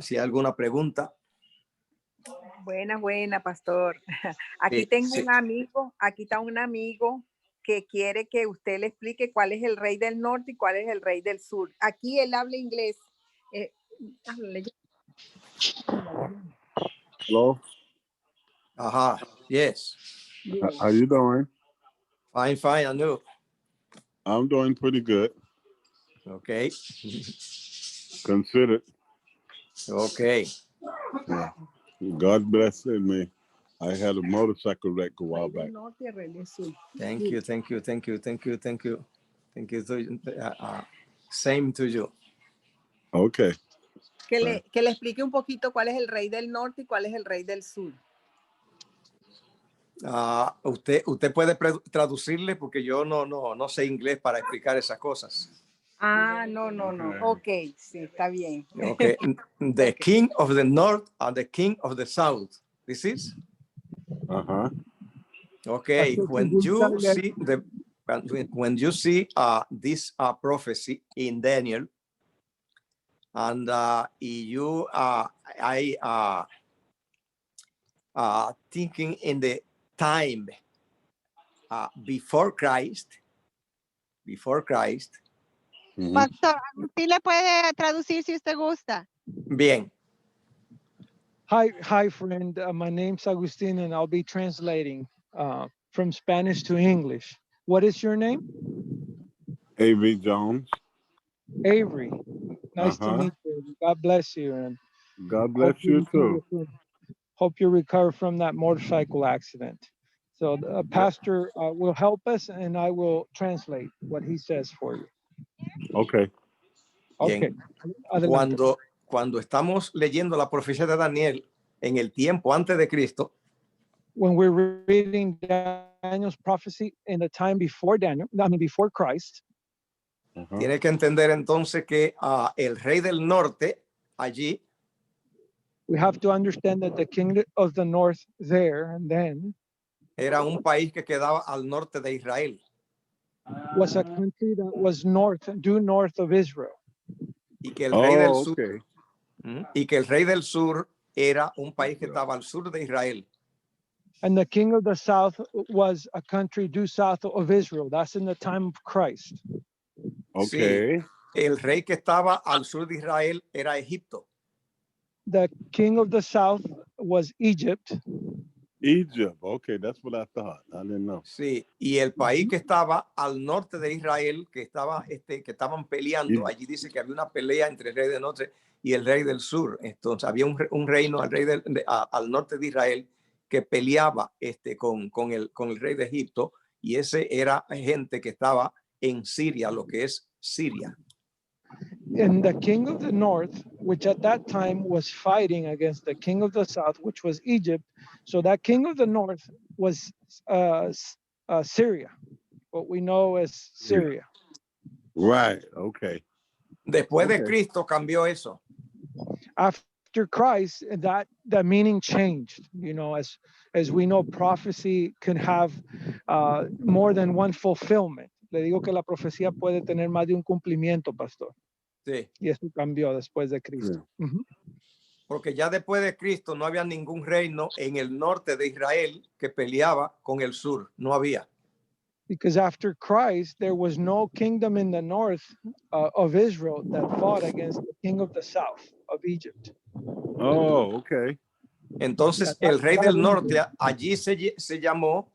Si hay alguna pregunta. Buena, pastor. Aquí tengo un amigo, aquí está un amigo que quiere que usted le explique cuál es el rey del norte y cuál es el rey del sur. Aquí él habla inglés. Hello. Ajá. Yes. How you doing? Fine. I know. I'm doing pretty good. Okay. Considered. Okay. Yeah. God bless me. I had a motorcycle wreck a while back. Thank you. Same to you. Okay. Que le explique un poquito cuál es el rey del norte y cuál es el rey del sur. Usted puede traducirle porque yo no sé inglés para explicar esas cosas. No. Okay, sí, está bien. Okay. The king of the north and the king of the south. This is? Okay. When you see this prophecy in Daniel, and you thinking in the time before Christ. Pastor, ¿sí le puede traducir si usted gusta? Bien. Hi, friend. My name's Agustin, and I'll be translating from Spanish to English. What is your name? Avery Jones. Avery. Nice to meet you. God bless you. And God bless you too. Hope you recover from that motorcycle accident. So the pastor will help us, and I will translate what he says for you. Okay. Okay. Cuando estamos leyendo la profecía de Daniel en el tiempo antes de Cristo, when we're reading Daniel's prophecy in the time before before Christ, tiene que entender entonces que el rey del norte allí, we have to understand that the king of the north there and then era un país que quedaba al norte de Israel. Was a country that was due north of Israel. Y que el rey del sur, y que el rey del sur era un país que estaba al sur de Israel. And the king of the south was a country due south of Israel. That's in the time of Christ. Okay. Sí, el rey que estaba al sur de Israel era Egipto. The king of the south was Egypt. Egypt. Okay, that's what I thought. I didn't know. Sí, y el país que estaba al norte de Israel, que estaban peleando, allí dice que había una pelea entre el rey del norte y el rey del sur. Entonces había un reino al norte de Israel que peleaba con el rey de Egipto, y ese era gente que estaba en Siria, lo que es Siria. And the king of the north, which at that time was fighting against the king of the south, which was Egypt. So that king of the north was Syria, what we know as Syria. Right, okay. Después de Cristo cambió eso. After Christ, the meaning changed. You know, as we know, prophecy can have more than one fulfillment. Le digo que la profecía puede tener más de un cumplimiento, pastor. Sí. Y eso cambió después de Cristo. Sí. Porque ya después de Cristo no había ningún reino en el norte de Israel que peleaba con el sur. No había. Because after Christ, there was no kingdom in the north of Israel that fought against the king of the south of Egypt. Oh, okay. Entonces el rey del norte allí se llamó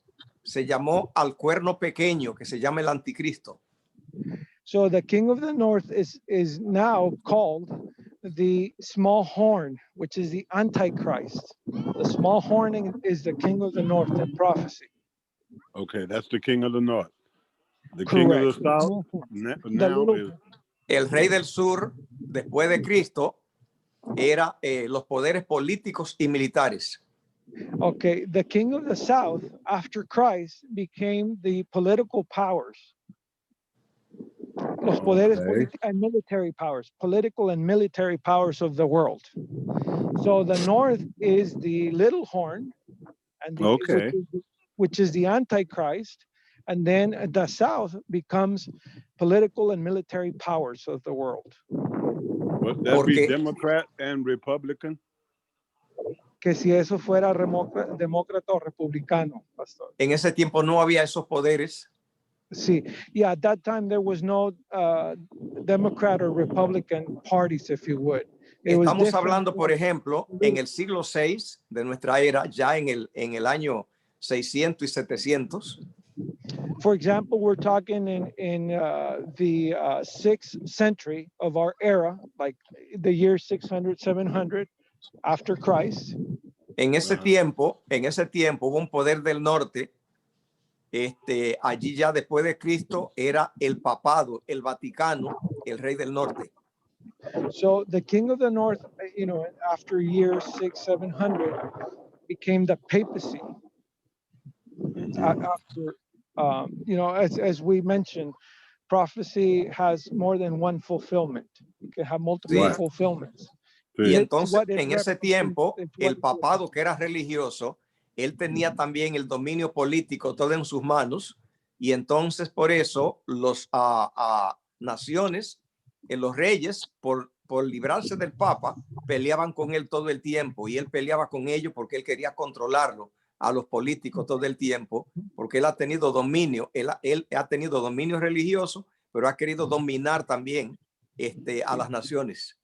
al cuerno pequeño, que se llama el anticristo. So the king of the north is now called the small horn, which is the Antichrist. The small horn is the king of the north in prophecy. Okay, that's the king of the north. The Correct. king of the south now is... El rey del sur, después de Cristo, era los poderes políticos y militares. Okay, the king of the south after Christ became the political powers. Los poderes and military powers, political and military powers of the world. So the north is the little horn, and which is the Antichrist, and then the south becomes political and military powers of the world. Would that be Porque Democrat and Republican? Que si eso fuera demócrata o republicano, pastor. en ese tiempo no había esos poderes. Sí, yeah, at that time there was no Democrat or Republican parties, if you would. It was Estamos different hablando, por from- ejemplo, en el siglo VI de nuestra era, ya en el año 600 y 700. For example, we're talking in the 6th century of our era, like the year 600, 700 after Christ. En ese tiempo hubo un poder del norte. Allí ya después de Cristo era el papado, el Vaticano, el rey del norte. So the king of the north, you know, after year 600, 700, became the papacy. After, you know, as we mentioned, prophecy has more than one fulfillment. You can have multiple Right. fulfillments. Y Sí. entonces, what it en ese represents, tiempo, it's what el it papado, que era religioso, él tenía también el dominio político todo en sus manos. Y entonces, por eso, los naciones, los reyes, por librarse del papa, peleaban con él todo el tiempo. Y él peleaba con ellos porque él quería controlarlo a los políticos todo el tiempo, porque él ha tenido dominio, él ha tenido dominio religioso, pero ha querido dominar también a las naciones.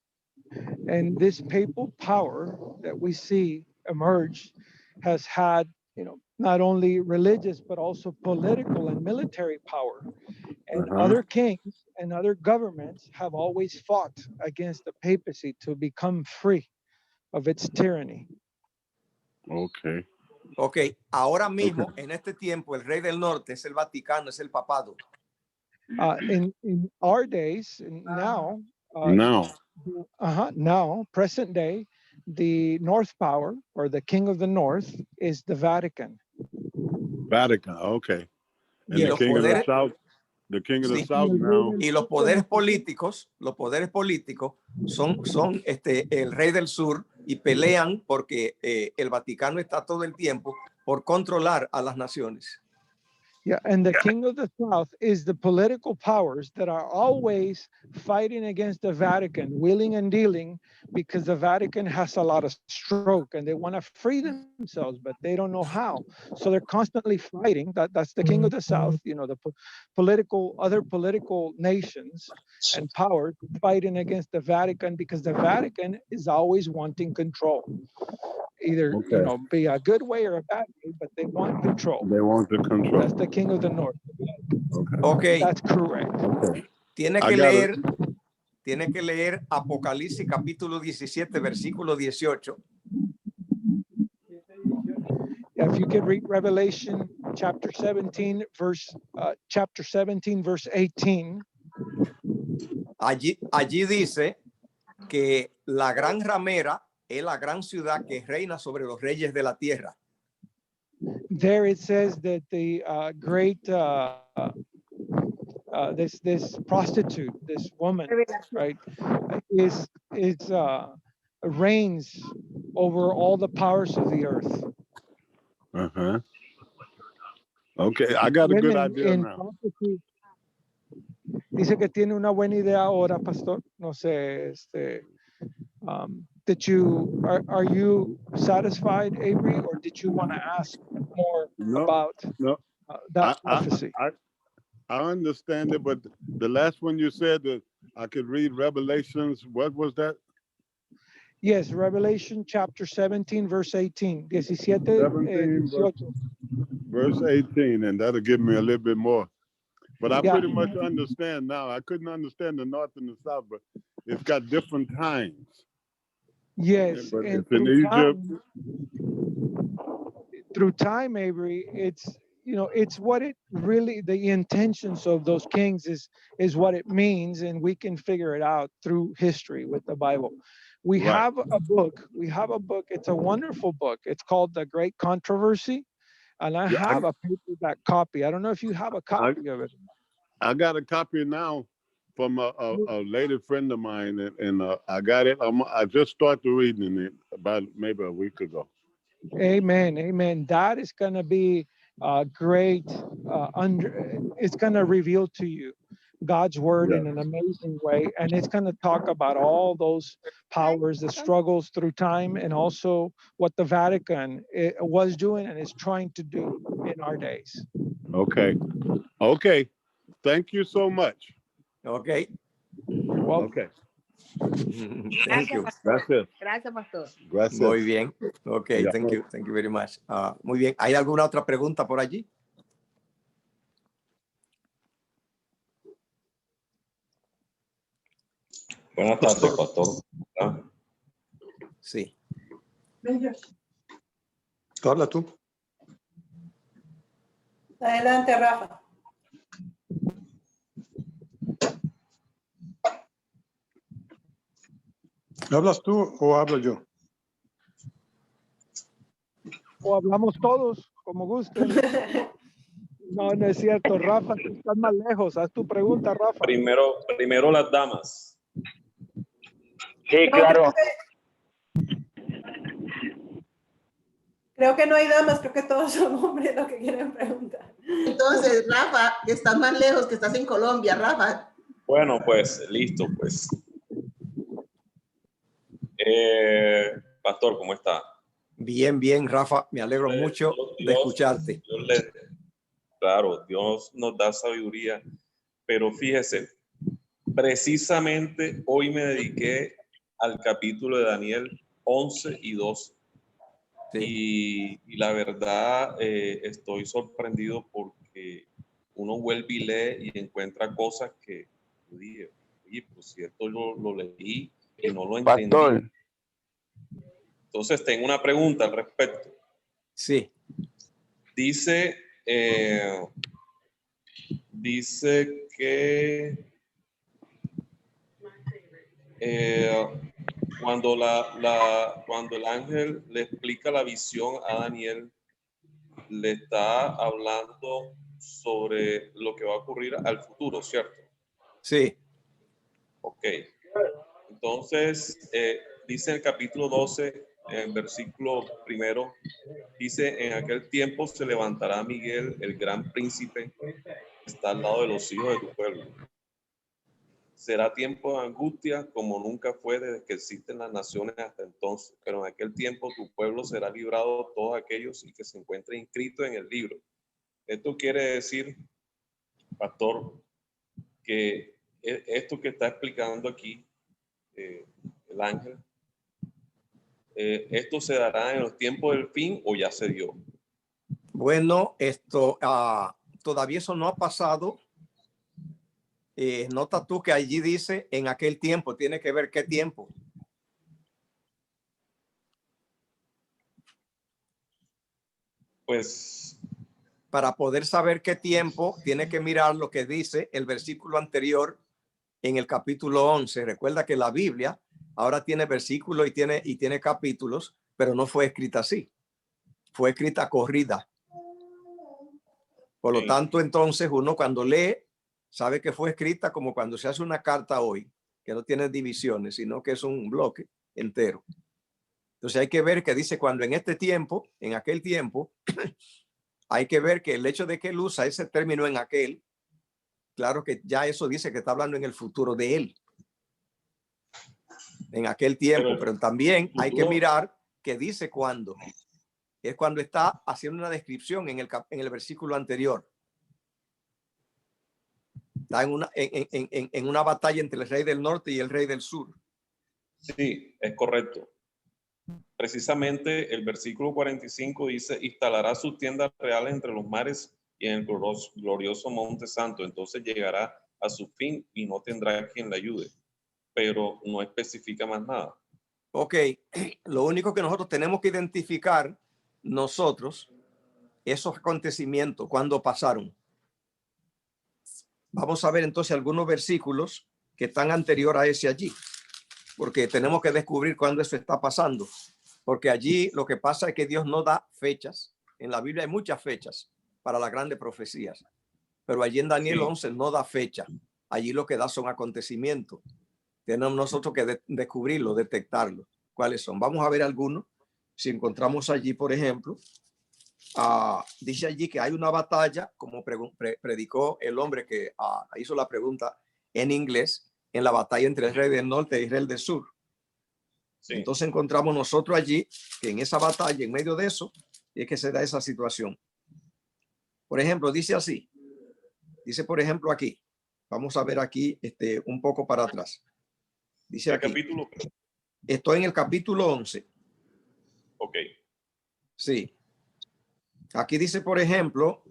And this papal power that we see emerge has had, you know, not only religious, but also political and military power. And other kings and other governments have always fought against the papacy to become free of its tyranny. Okay. Ok, ahora mismo, en este tiempo, el rey del norte es el Vaticano, es el papado. In our days, now, now, present day, the North power or the king of the North is the Vatican. Vatican, okay. And Y the los king of the poderes, South, the king of the Sí. South now. y los poderes políticos son el rey del sur y pelean porque el Vaticano está todo el tiempo por controlar a las naciones. Yeah, and the king of the South is the political powers that are always fighting against the Vatican, wheeling and dealing, because the Vatican has a lot of stroke and they want to free themselves, but they don't know how. So they're constantly fighting. That's the king of the South, you know, the other political nations and powers fighting against the Vatican because the Vatican is always wanting control. Either, you know, be a good way or a bad way, but they want control. They want the control. That's the king of the north. Ok, That's correct. Okay. tiene I que got leer, tiene que leer Apocalipsis capítulo 17, versículo 18. Yeah, if you could read Revelation chapter 17, verse 18. Allí dice que la gran ramera es la gran ciudad que reina sobre los reyes de la tierra. There it says that the great this prostitute, this woman, right, is reigns over all the powers of the earth. Okay, I got a good Women idea in now. prophecy. Dice que tiene una buena idea ahora, pastor. No sé, did you are you satisfied, Avery, or did you want to ask more No, about no. that prophecy? I understand it, but the last one you said that I could read Revelations, what was that? Yes, Revelation chapter 17, verse 18. 17, verse 18, and that'll give me a little bit more. But I pretty much understand now. I couldn't understand the North and the South, but it's got different times. Yes, But and it's in Egypt. Through time, Avery, it's, you know, it's what it really, the intentions of those kings is what it means, and we can figure it out through history with the Bible. We have a book. It's a wonderful book. It's called The Great Controversy, and I have a paperback copy. I don't know if you have a copy of it. I got a copy now from a lady friend of mine, and I got it. I just started reading it about maybe a week ago. Amen, amen. That is going to be great. It's going to reveal to you God's word in an amazing way. And it's going to talk about all those powers, the struggles through time, and also what the Vatican was doing and is trying to do in our days. Okay. Okay. Thank you so much. Okay. You're welcome. Okay. Thank you. Gracias. Gracias, pastor. Gracias. Muy bien. Okay, Yeah. thank you. Thank you very much. Muy bien. ¿Hay alguna otra pregunta por allí? Buenas tardes, pastor. Ah, Sí. Habla tú. Adelante, Rafa. ¿Hablas tú o hablo yo? O hablamos todos, como gusten. No, no es cierto, Rafa, tú estás más lejos. Haz tu pregunta, Rafa. primero las damas. Sí, claro. Creo que no hay damas, creo que todos son hombres los que quieren preguntar. Entonces, Rafa, que estás más lejos, que estás en Colombia, Rafa. Bueno, pues listo, pues. Pastor, ¿cómo está? Bien, bien, Rafa. Me alegro mucho de escucharte. Claro, Dios nos da sabiduría, pero fíjese, precisamente hoy me dediqué al capítulo de Daniel 11 y 12. Sí. Y la verdad estoy sorprendido porque uno vuelve y lee y encuentra cosas que yo dije, oye, pues si esto lo leí y no lo entendí. Pastor. Entonces tengo una pregunta al respecto. Sí. Dice que cuando el ángel le explica la visión a Daniel, le está hablando sobre lo que va a ocurrir al futuro, ¿cierto? Sí. Ok. Entonces, dice el capítulo 12, en versículo 1, dice, en aquel tiempo se levantará Miguel, el gran príncipe, que está al lado de los hijos de tu pueblo. Será tiempo de angustia como nunca fue desde que existen las naciones hasta entonces, pero en aquel tiempo tu pueblo será librado de todos aquellos y que se encuentren inscritos en el libro. Esto quiere decir, pastor, que esto que está explicando aquí el ángel, ¿esto se dará en los tiempos del fin o ya se dio? Bueno, esto todavía eso no ha pasado. Nota tú que allí dice en aquel tiempo, tiene que ver qué tiempo. Pues para poder saber qué tiempo, tiene que mirar lo que dice el versículo anterior en el capítulo 11. Recuerda que la Biblia ahora tiene versículos y tiene capítulos, pero no fue escrita así. Fue escrita corrida. Por lo tanto, entonces uno cuando lee sabe que fue escrita como cuando se hace una carta hoy, que no tiene divisiones, sino que es un bloque entero. Entonces hay que ver que dice cuando en este tiempo, en aquel tiempo, hay que ver que el hecho de que él usa ese término en aquel, claro que ya eso dice que está hablando en el futuro de él. En aquel tiempo, pero también hay que mirar que dice cuándo. Es cuando está haciendo una descripción en el versículo anterior. Está en una batalla entre el rey del norte y el rey del sur. Sí, es correcto. Precisamente el versículo 45 dice, instalará sus tiendas reales entre los mares y en el glorioso monte santo. Entonces llegará a su fin y no tendrá quien le ayude. Pero no especifica más nada. Ok, lo único que nosotros tenemos que identificar nosotros, esos acontecimientos, cuando pasaron. Vamos a ver entonces algunos versículos que están anterior a ese allí, porque tenemos que descubrir cuándo eso está pasando, porque allí lo que pasa es que Dios no da fechas. En la Biblia hay muchas fechas para las grandes profecías, pero allí en Daniel 11 no da fecha. Allí lo que da son acontecimientos. Tenemos nosotros que descubrirlo, detectarlo. ¿Cuáles son? Vamos a ver algunos. Si encontramos allí, por ejemplo, dice allí que hay una batalla, como predicó el hombre que hizo la pregunta en inglés, en la batalla entre el rey del norte y el rey del sur. Sí. Entonces encontramos nosotros allí que en esa batalla, en medio de eso, es que se da esa situación. Por ejemplo, dice así, dice por ejemplo aquí, vamos a ver aquí un poco para atrás. Dice aquí, capítulo? Estoy en el capítulo 11. Ok. Sí. Aquí dice, por ejemplo,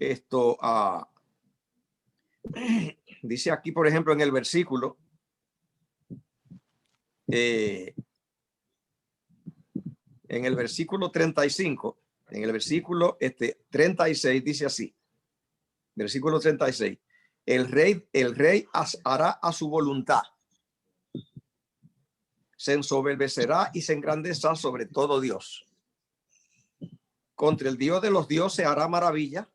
dice aquí, por ejemplo, en el versículo, en el versículo 35, en el versículo 36 dice así, versículo 36, el rey hará a su voluntad, se ensoberbecerá y se engrandecerá sobre todo Dios. Contra el Dios de los dioses hará maravilla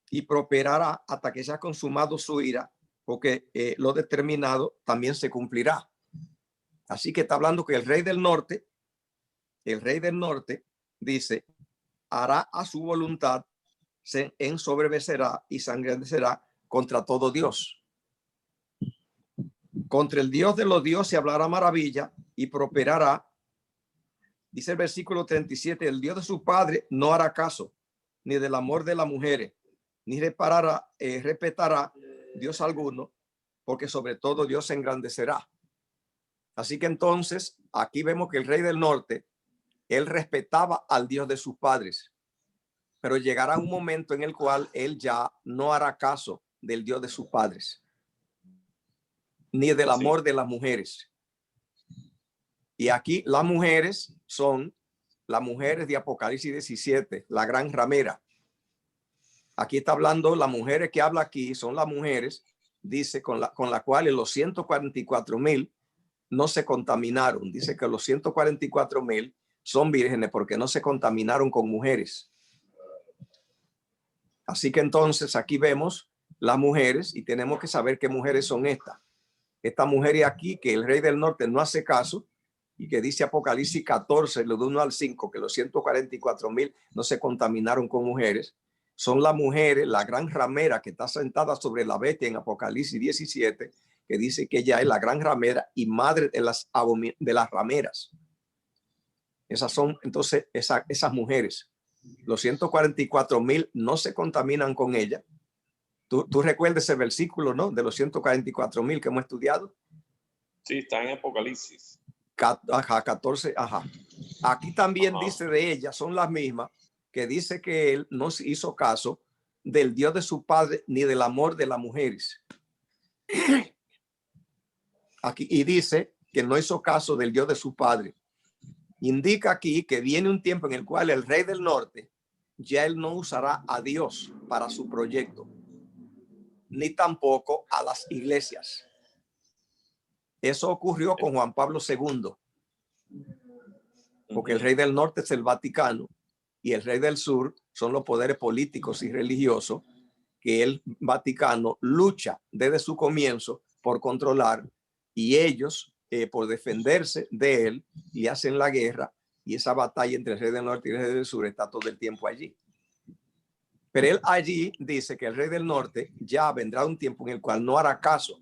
y prosperará hasta que sea consumado su ira, porque lo determinado también se cumplirá. Así que está hablando que el rey del norte dice, hará a su voluntad, se ensoberbecerá y se engrandecerá contra todo Dios. Contra el Dios de los dioses hablará maravilla y prosperará. Dice el versículo 37, el Dios de su padre no hará caso, ni del amor de las mujeres, ni respetará Dios alguno, porque sobre todo Dios se engrandecerá. Así que entonces aquí vemos que el rey del norte, él respetaba al Dios de sus padres, pero llegará un momento en el cual él ya no hará caso del Dios de sus padres, ni del amor de las mujeres. Y aquí las mujeres son las mujeres de Apocalipsis 17, la gran ramera. Aquí está hablando, las mujeres que habla aquí son las mujeres, dice, con la cual los 144,000 no se contaminaron. Dice que los 144,000 son vírgenes porque no se contaminaron con mujeres. Así que entonces aquí vemos las mujeres y tenemos que saber qué mujeres son estas. Esta mujer aquí que el rey del norte no hace caso y que dice Apocalipsis 14, lo de 1 al 5, que los 144,000 no se contaminaron con mujeres. Son las mujeres, la gran ramera que está sentada sobre la bestia en Apocalipsis 17, que dice que ella es la gran ramera y madre de las rameras. Esas son entonces esas mujeres. Los 144,000 no se contaminan con ella. Tú recuerdas ese versículo, ¿no? De los 144,000 que hemos estudiado. Sí, está en Apocalipsis. 14, ajá. Aquí también dice de ella, son las mismas, que dice que él no hizo caso del Dios de su padre ni del amor de las mujeres. Aquí, y dice que no hizo caso del Dios de su padre. Indica aquí que viene un tiempo en el cual el rey del norte ya él no usará a Dios para su proyecto, ni tampoco a las iglesias. Eso ocurrió con Juan Pablo II, porque el rey del norte es el Vaticano y el rey del sur son los poderes políticos y religiosos que el Vaticano lucha desde su comienzo por controlar, y ellos por defenderse de él y hacen la guerra, y esa batalla entre el rey del norte y el rey del sur está todo el tiempo allí. Pero él allí dice que el rey del norte ya vendrá un tiempo en el cual no hará caso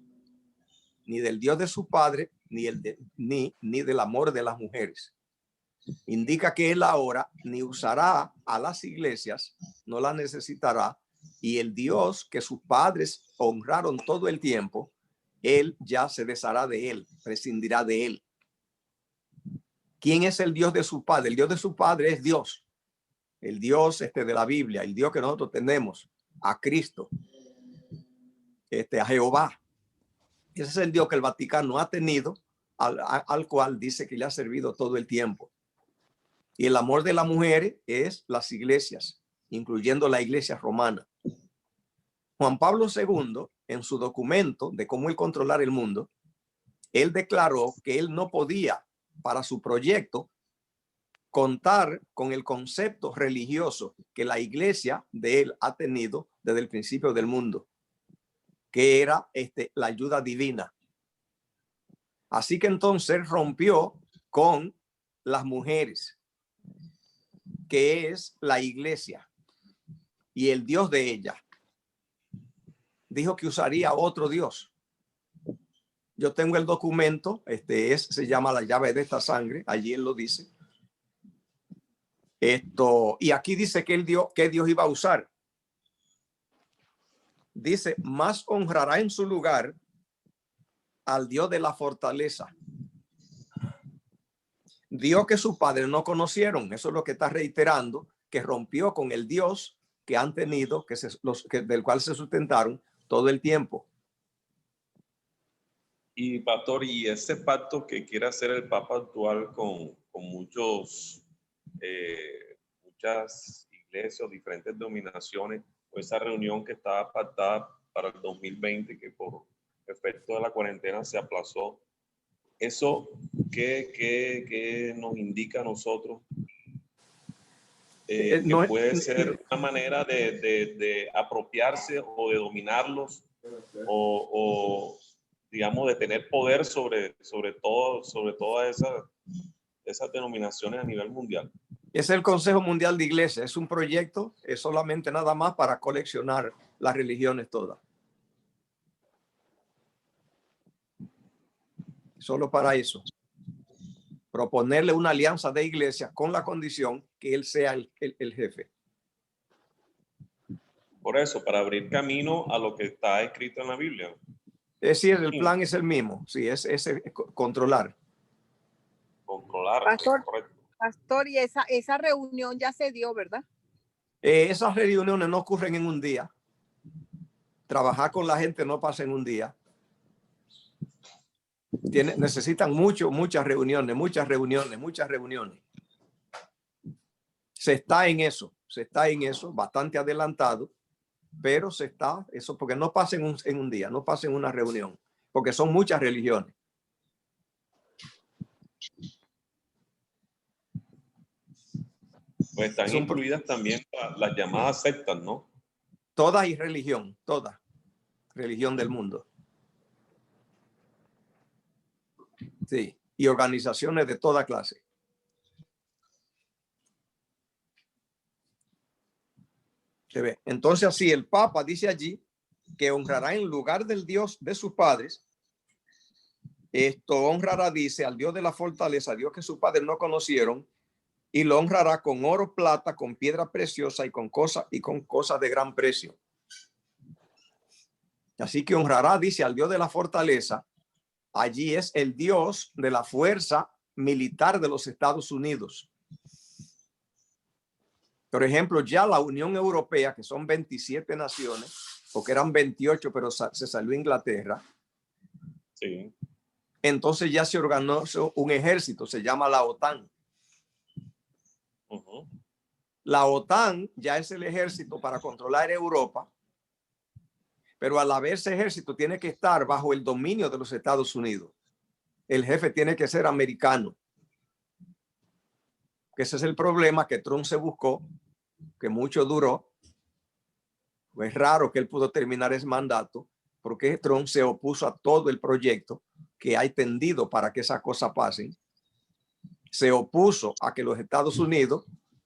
ni del Dios de su padre, ni del amor de las mujeres. Indica que él ahora ni usará a las iglesias, no las necesitará, y el Dios que sus padres honraron todo el tiempo, él ya se deshará de él, prescindirá de él. ¿Quién es el Dios de su padre? El Dios de su padre es Dios, el Dios de la Biblia, el Dios que nosotros tenemos, a Cristo, a Jehová. Ese es el Dios que el Vaticano ha tenido, al cual dice que le ha servido todo el tiempo. Y el amor de las mujeres es las iglesias, incluyendo la iglesia romana. Juan Pablo II, en su documento de cómo él controlar el mundo, él declaró que él no podía, para su proyecto, contar con el concepto religioso que la iglesia de él ha tenido desde el principio del mundo, que era la ayuda divina. Así que entonces rompió con las mujeres. que es la iglesia y el Dios de ella. Dijo que usaría otro Dios. Yo tengo el documento, se llama La llave de esta sangre, allí él lo dice. Y aquí dice que que Dios iba a usar. Dice, más honrará en su lugar al Dios de la fortaleza. Dios que sus padres no conocieron. Eso es lo que está reiterando, que rompió con el Dios que han tenido, del cual se sustentaron todo el tiempo. Y pastor, y ese pacto que quiere hacer el Papa actual con muchas iglesias o diferentes denominaciones, o esa reunión que estaba pactada para el 2020, que por efecto de la cuarentena se aplazó, ¿eso qué nos indica a nosotros? Que puede ser una manera de apropiarse o de dominarlos o digamos, de tener poder sobre todas esas denominaciones a nivel mundial. Es el Consejo Mundial de Iglesias. Es un proyecto, es solamente nada más para coleccionar las religiones todas. Solo para eso. Proponerle una alianza de iglesias con la condición que él sea el jefe. Por eso, para abrir camino a lo que está escrito en la Biblia. Es decir, el plan es el mismo. Sí, es controlar. Controlar. Pastor, y esa reunión ya se dio, ¿verdad? Esas reuniones no ocurren en un día. Trabajar con la gente no pasa en un día. Necesitan muchas reuniones. Se está en eso, bastante adelantado, pero eso porque no pasa en un día, no pasa en una reunión, porque son muchas religiones. Pues están incluidas también las llamadas sectas, ¿no? Toda religión del mundo. Sí, y organizaciones de toda clase. Se ve. Entonces así el Papa dice allí que honrará en lugar del Dios de sus padres. Honrará, dice, al Dios de la fortaleza, Dios que sus padres no conocieron, y lo honrará con oro, plata, con piedra preciosa y con cosas de gran precio. Así que honrará, dice, al Dios de la fortaleza. Allí es el Dios de la fuerza militar de los Estados Unidos. Por ejemplo, ya la Unión Europea, que son 27 naciones, porque eran 28, pero se salió Inglaterra. Sí. Entonces ya se organizó un ejército, se llama la OTAN. La OTAN ya es el ejército para controlar Europa, pero a la vez ese ejército tiene que estar bajo el dominio de los Estados Unidos. El jefe tiene que ser americano. Ese es el problema que Trump se buscó, que mucho duró. Es raro que él pudo terminar ese mandato, porque Trump se opuso a todo el proyecto que hay tendido para que esas cosas pasen. Se opuso a que los Estados Unidos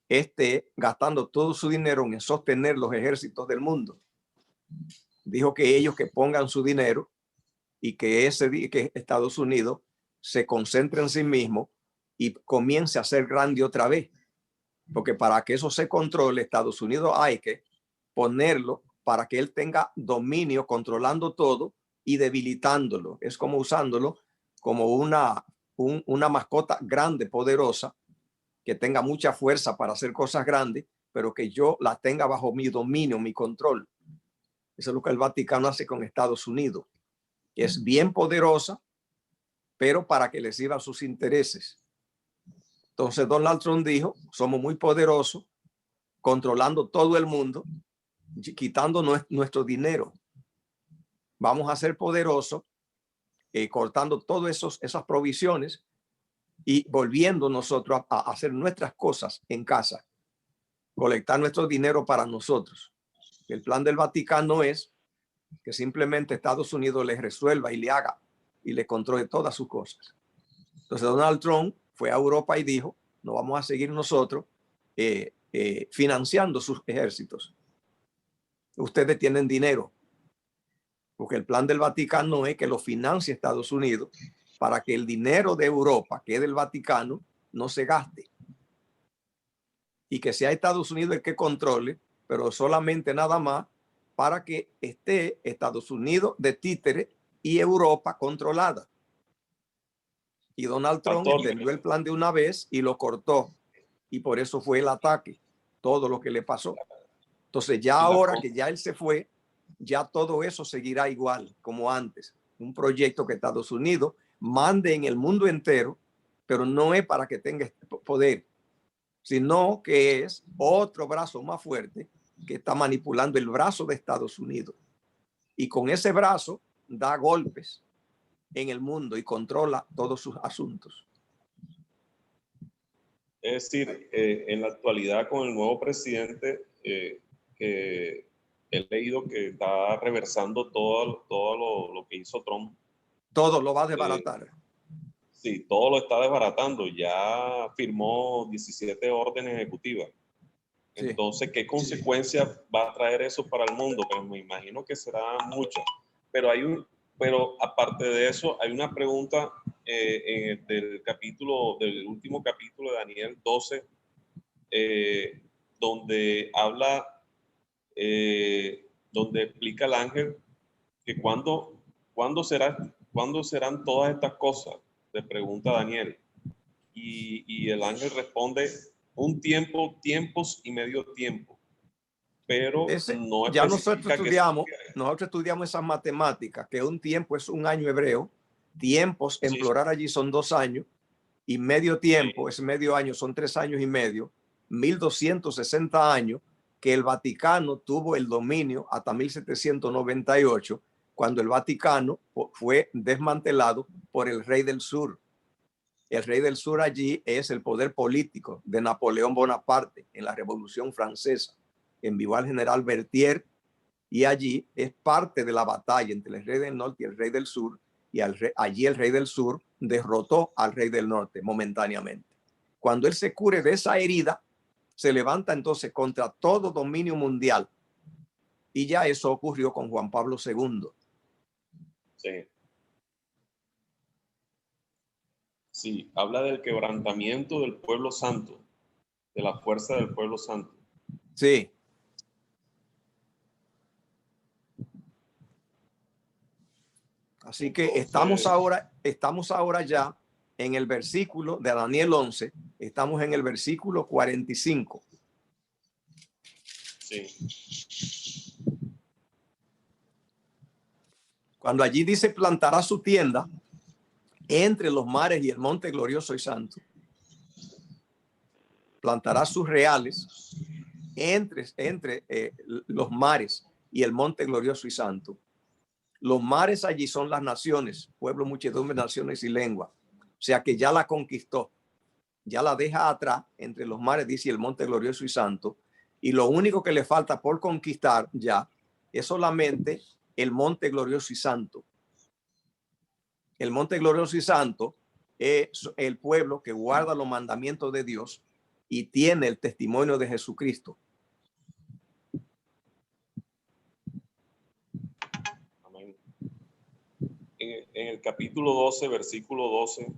esté gastando todo su dinero en sostener los ejércitos del mundo. Dijo que ellos que pongan su dinero y que Estados Unidos se concentre en sí mismo y comience a ser grande otra vez. Porque para que eso se controle, Estados Unidos hay que ponerlo para que él tenga dominio, controlando todo y debilitándolo. Es como usándolo como una mascota grande, poderosa, que tenga mucha fuerza para hacer cosas grandes, pero que yo la tenga bajo mi dominio, mi control. Eso es lo que el Vaticano hace con Estados Unidos. Es bien poderosa, pero para que le sirva sus intereses. Entonces Donald Trump dijo, somos muy poderosos, controlando todo el mundo, quitando nuestro dinero. Vamos a ser poderosos, cortando todas esas provisiones y volviendo nosotros a hacer nuestras cosas en casa, colectar nuestro dinero para nosotros. El plan del Vaticano es que simplemente Estados Unidos les resuelva y le haga y le controle todas sus cosas. Entonces Donald Trump fue a Europa y dijo, no vamos a seguir nosotros financiando sus ejércitos. Ustedes tienen dinero, porque el plan del Vaticano es que lo financie Estados Unidos para que el dinero de Europa, que es del Vaticano, no se gaste. Y que sea Estados Unidos el que controle, pero solamente nada más para que esté Estados Unidos de títere y Europa controlada. Y Donald Trump entendió el plan de una vez y lo cortó. Y por eso fue el ataque, todo lo que le pasó. Entonces ya ahora que ya él se fue, ya todo eso seguirá igual como antes. Un proyecto que Estados Unidos mande en el mundo entero, pero no es para que tenga este poder, sino que es otro brazo más fuerte que está manipulando el brazo de Estados Unidos. Y con ese brazo da golpes en el mundo y controla todos sus asuntos. Es decir, en la actualidad con el nuevo presidente, he leído que está reversando todo lo que hizo Trump. Todo lo va a desbaratar. Sí, todo lo está desbaratando. Ya firmó 17 órdenes ejecutivas. Sí. Entonces, ¿qué consecuencias va a traer eso para el mundo? Pues me imagino que serán muchas. Pero aparte de eso, hay una pregunta del último capítulo de Daniel 12, donde habla, donde explica el ángel que ¿cuándo serán todas estas cosas? Le pregunta Daniel. Y el ángel responde, un tiempo, tiempos y medio tiempo. Pero no ya nosotros estudiamos esas matemáticas, que un tiempo es un año hebreo, tiempos en plural allí son 2 años, y medio tiempo es medio año, son 3 años y medio, 1260 años, que el Vaticano tuvo el dominio hasta 1798, cuando el Vaticano fue desmantelado por el rey del sur. El rey del sur allí es el poder político de Napoleón Bonaparte en la Revolución Francesa. Envió al general Berthier y allí es parte de la batalla entre el rey del norte y el rey del sur, y allí el rey del sur derrotó al rey del norte momentáneamente. Cuando él se cure de esa herida, se levanta entonces contra todo dominio mundial, y ya eso ocurrió con Juan Pablo II. Sí. Sí, habla del quebrantamiento del pueblo santo, de la fuerza del pueblo santo. Sí. Así que estamos ahora ya en el versículo de Daniel 11, estamos en el versículo 45. Sí. Cuando allí dice plantará su tienda entre los mares y el monte glorioso y santo. Plantará sus reales entre los mares y el monte glorioso y santo. Los mares allí son las naciones, pueblo, muchedumbre, naciones y lengua. O sea que ya la conquistó, ya la deja atrás entre los mares, dice el monte glorioso y santo. Y lo único que le falta por conquistar ya es solamente el monte glorioso y santo. El monte glorioso y santo es el pueblo que guarda los mandamientos de Dios y tiene el testimonio de Jesucristo. En el capítulo 12, versículo 12,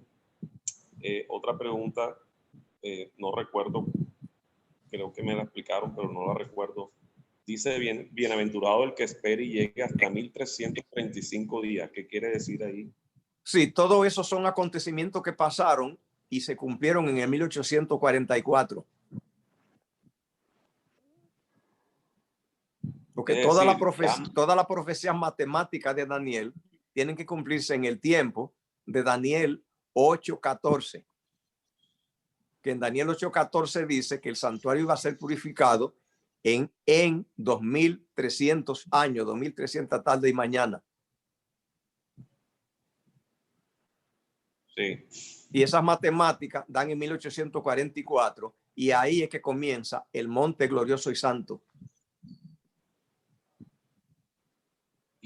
otra pregunta, no recuerdo, creo que me la explicaron, pero no la recuerdo. Dice, bienaventurado el que espere y llegue hasta 1335 días. ¿Qué quiere decir ahí? Sí, todo eso son acontecimientos que pasaron y se cumplieron en el 1844. Porque toda la profecía matemática de Daniel tienen que cumplirse en el tiempo de Daniel 8:14. Que en Daniel 8:14 dice que el santuario iba a ser purificado en 2300 años, 2300 tarde y mañana. Sí. Y esas matemáticas dan en 1844 y ahí es que comienza el monte glorioso y santo.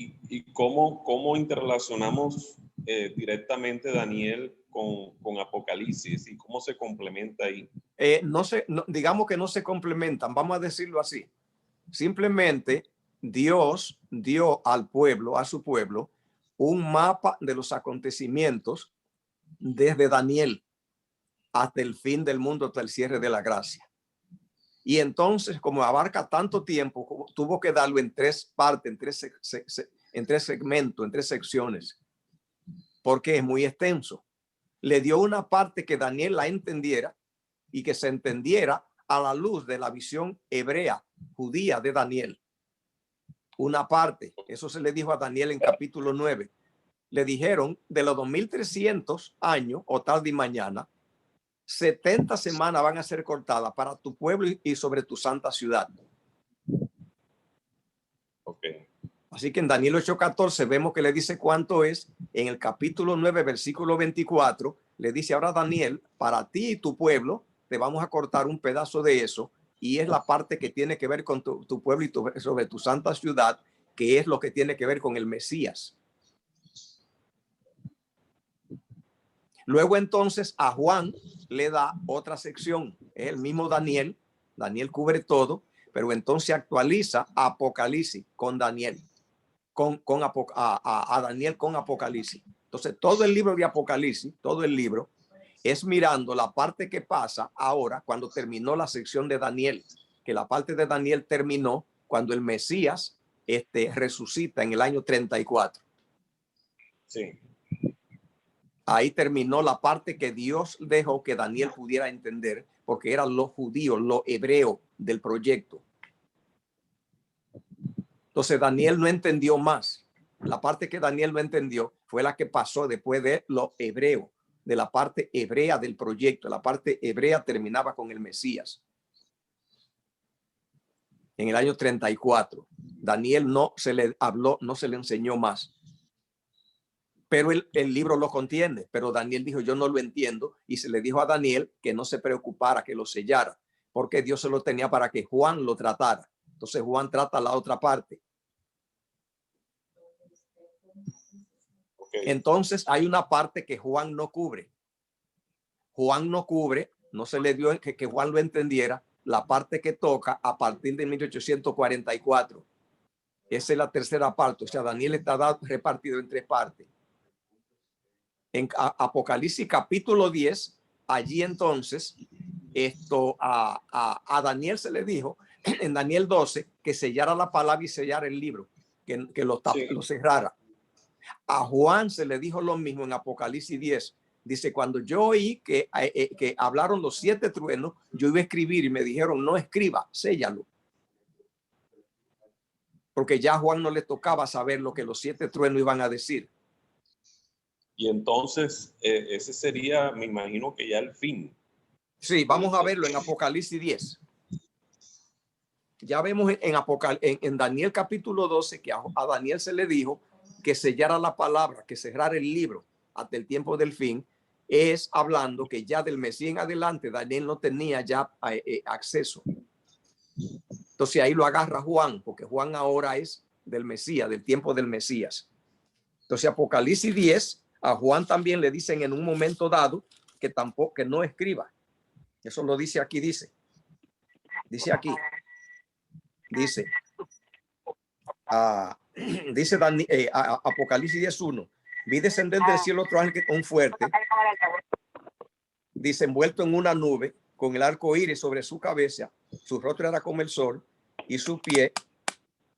¿Y cómo interrelacionamos directamente Daniel con Apocalipsis y cómo se complementa ahí? Digamos que no se complementan, vamos a decirlo así. Simplemente Dios dio al pueblo, a su pueblo, un mapa de los acontecimientos desde Daniel hasta el fin del mundo, hasta el cierre de la gracia. Y entonces, como abarca tanto tiempo, tuvo que darlo en tres partes, en tres segmentos, en tres secciones, porque es muy extenso. Le dio una parte que Daniel la entendiera y que se entendiera a la luz de la visión hebrea, judía de Daniel. Una parte, eso se le dijo a Daniel en capítulo 9. Le dijeron de los 2300 años o tarde y mañana, 70 semanas van a ser cortadas para tu pueblo y sobre tu santa ciudad. Okay. Así que en Daniel 8:14 vemos que le dice cuánto es. En el capítulo 9, versículo 24, le dice ahora Daniel, para ti y tu pueblo, te vamos a cortar un pedazo de eso. Y es la parte que tiene que ver con tu pueblo y sobre tu santa ciudad, que es lo que tiene que ver con el Mesías. Luego entonces a Juan le da otra sección. Es el mismo Daniel. Daniel cubre todo, pero entonces actualiza Apocalipsis con Daniel. A Daniel con Apocalipsis. Entonces todo el libro de Apocalipsis, todo el libro, es mirando la parte que pasa ahora cuando terminó la sección de Daniel, que la parte de Daniel terminó cuando el Mesías resucita en el año 34. Sí. Ahí terminó la parte que Dios dejó que Daniel pudiera entender, porque eran los judíos, los hebreos del proyecto. Entonces Daniel no entendió más. La parte que Daniel no entendió fue la que pasó después de los hebreos, de la parte hebrea del proyecto. La parte hebrea terminaba con el Mesías. En el año 34. Daniel no se le habló, no se le enseñó más. Pero el libro lo contiene. Pero Daniel dijo, yo no lo entiendo. Y se le dijo a Daniel que no se preocupara, que lo sellara, porque Dios se lo tenía para que Juan lo tratara. Entonces Juan trata la otra parte. Okay. Entonces hay una parte que Juan no cubre. Juan no cubre, no se le dio que Juan lo entendiera, la parte que toca a partir de 1844. Esa es la tercera parte. O sea, Daniel está repartido en tres partes. En Apocalipsis capítulo 10, allí entonces, a Daniel se le dijo, en Daniel 12, que sellara la palabra y sellara el libro, que lo cerrara. A Juan se le dijo lo mismo en Apocalipsis 10. Dice, cuando yo oí que hablaron los 7 truenos, yo iba a escribir y me dijeron, no escriba, séllalo. Porque ya a Juan no le tocaba saber lo que los 7 truenos iban a decir. Y entonces, ese sería, me imagino que ya el fin. Sí, vamos a verlo en Apocalipsis 10. Ya vemos en Daniel capítulo 12 que a Daniel se le dijo que sellara la palabra, que cerrara el libro hasta el tiempo del fin. Es hablando que ya del Mesías en adelante Daniel no tenía ya acceso. Entonces ahí lo agarra Juan, porque Juan ahora es del Mesías, del tiempo del Mesías. Entonces Apocalipsis 10, a Juan también le dicen en un momento dado que tampoco, que no escriba. Eso lo dice aquí, dice aquí. Dice Apocalipsis 10:1. Vi descender del cielo otro ángel un fuerte, dice, envuelto en una nube, con el arco iris sobre su cabeza, su rostro era como el sol, y su pie,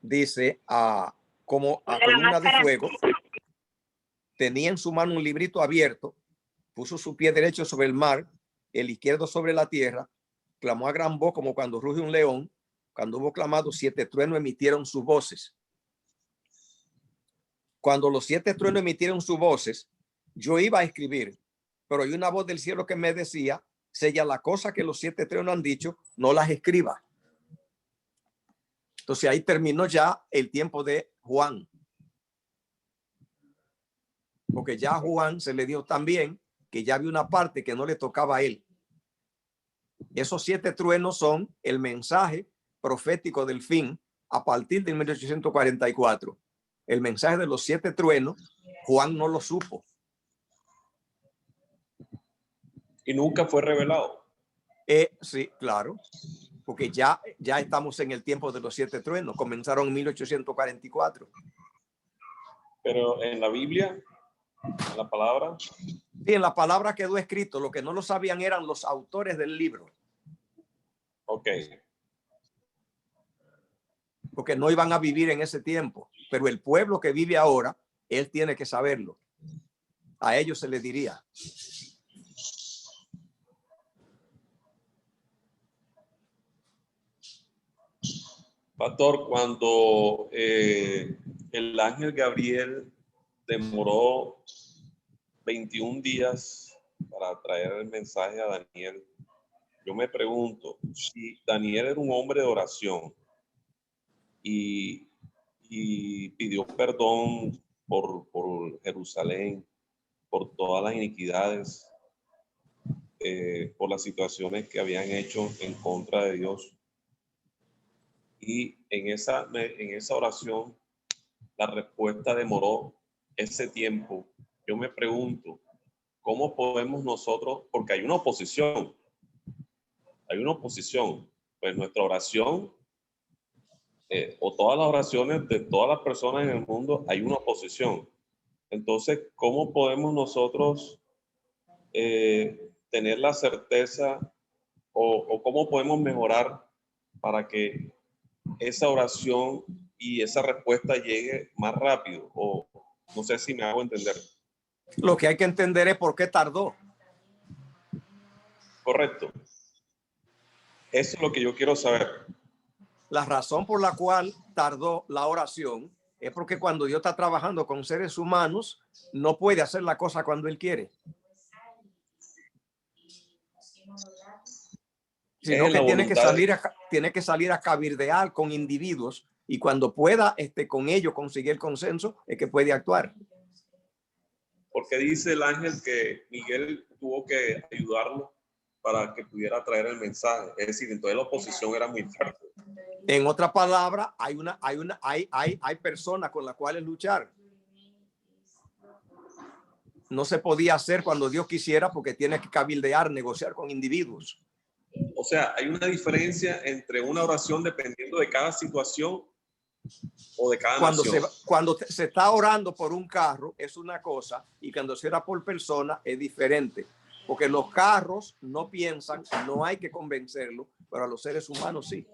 dice, como a columna de fuego. Tenía en su mano un librito abierto, puso su pie derecho sobre el mar, el izquierdo sobre la tierra, clamó a gran voz como cuando ruge un león. Cuando hubo clamado, 7 truenos emitieron sus voces. Cuando los 7 truenos emitieron sus voces, yo iba a escribir, pero hay una voz del cielo que me decía, sella la cosa que los 7 truenos han dicho, no las escriba. Entonces ahí terminó ya el tiempo de Juan. Porque ya a Juan se le dijo también que ya había una parte que no le tocaba a él. Esos 7 truenos son el mensaje profético del fin a partir de 1844. El mensaje de los 7 truenos, Juan no lo supo. Y nunca fue revelado. Sí, claro, porque ya estamos en el tiempo de los 7 truenos. Comenzaron en 1844. Pero en la Biblia, en la palabra. Sí, en la palabra quedó escrito. Lo que no lo sabían eran los autores del libro. Ok. Porque no iban a vivir en ese tiempo. Pero el pueblo que vive ahora, él tiene que saberlo. A ellos se les diría. Pastor, cuando el ángel Gabriel demoró 21 días para traer el mensaje a Daniel, yo me pregunto si Daniel era un hombre de oración y pidió perdón por Jerusalén, por todas las iniquidades, por las situaciones que habían hecho en contra de Dios. Y en esa oración, la respuesta demoró ese tiempo. Yo me pregunto, ¿cómo podemos nosotros? Porque hay una oposición. Pues nuestra oración, o todas las oraciones de todas las personas en el mundo, hay una oposición. Entonces, ¿cómo podemos nosotros tener la certeza o cómo podemos mejorar para que esa oración y esa respuesta llegue más rápido? O no sé si me hago entender. Lo que hay que entender es por qué tardó. Correcto. Eso es lo que yo quiero saber. La razón por la cual tardó la oración es porque cuando Dios está trabajando con seres humanos, no puede hacer la cosa cuando Él quiere. Sino que tiene que salir a cabildear con individuos, y cuando pueda con ellos conseguir consenso es que puede actuar. Porque dice el ángel que Miguel tuvo que ayudarlo para que pudiera traer el mensaje. Es decir, entonces la oposición era muy fuerte. En otras palabras, hay personas con las cuales luchar. No se podía hacer cuando Dios quisiera porque tiene que cabildear, negociar con individuos. O sea, hay una diferencia entre una oración dependiendo de cada situación o de cada nación. Cuando se está orando por un carro es una cosa, y cuando se ora por persona es diferente. Porque los carros no piensan, no hay que convencerlos, pero a los seres humanos sí.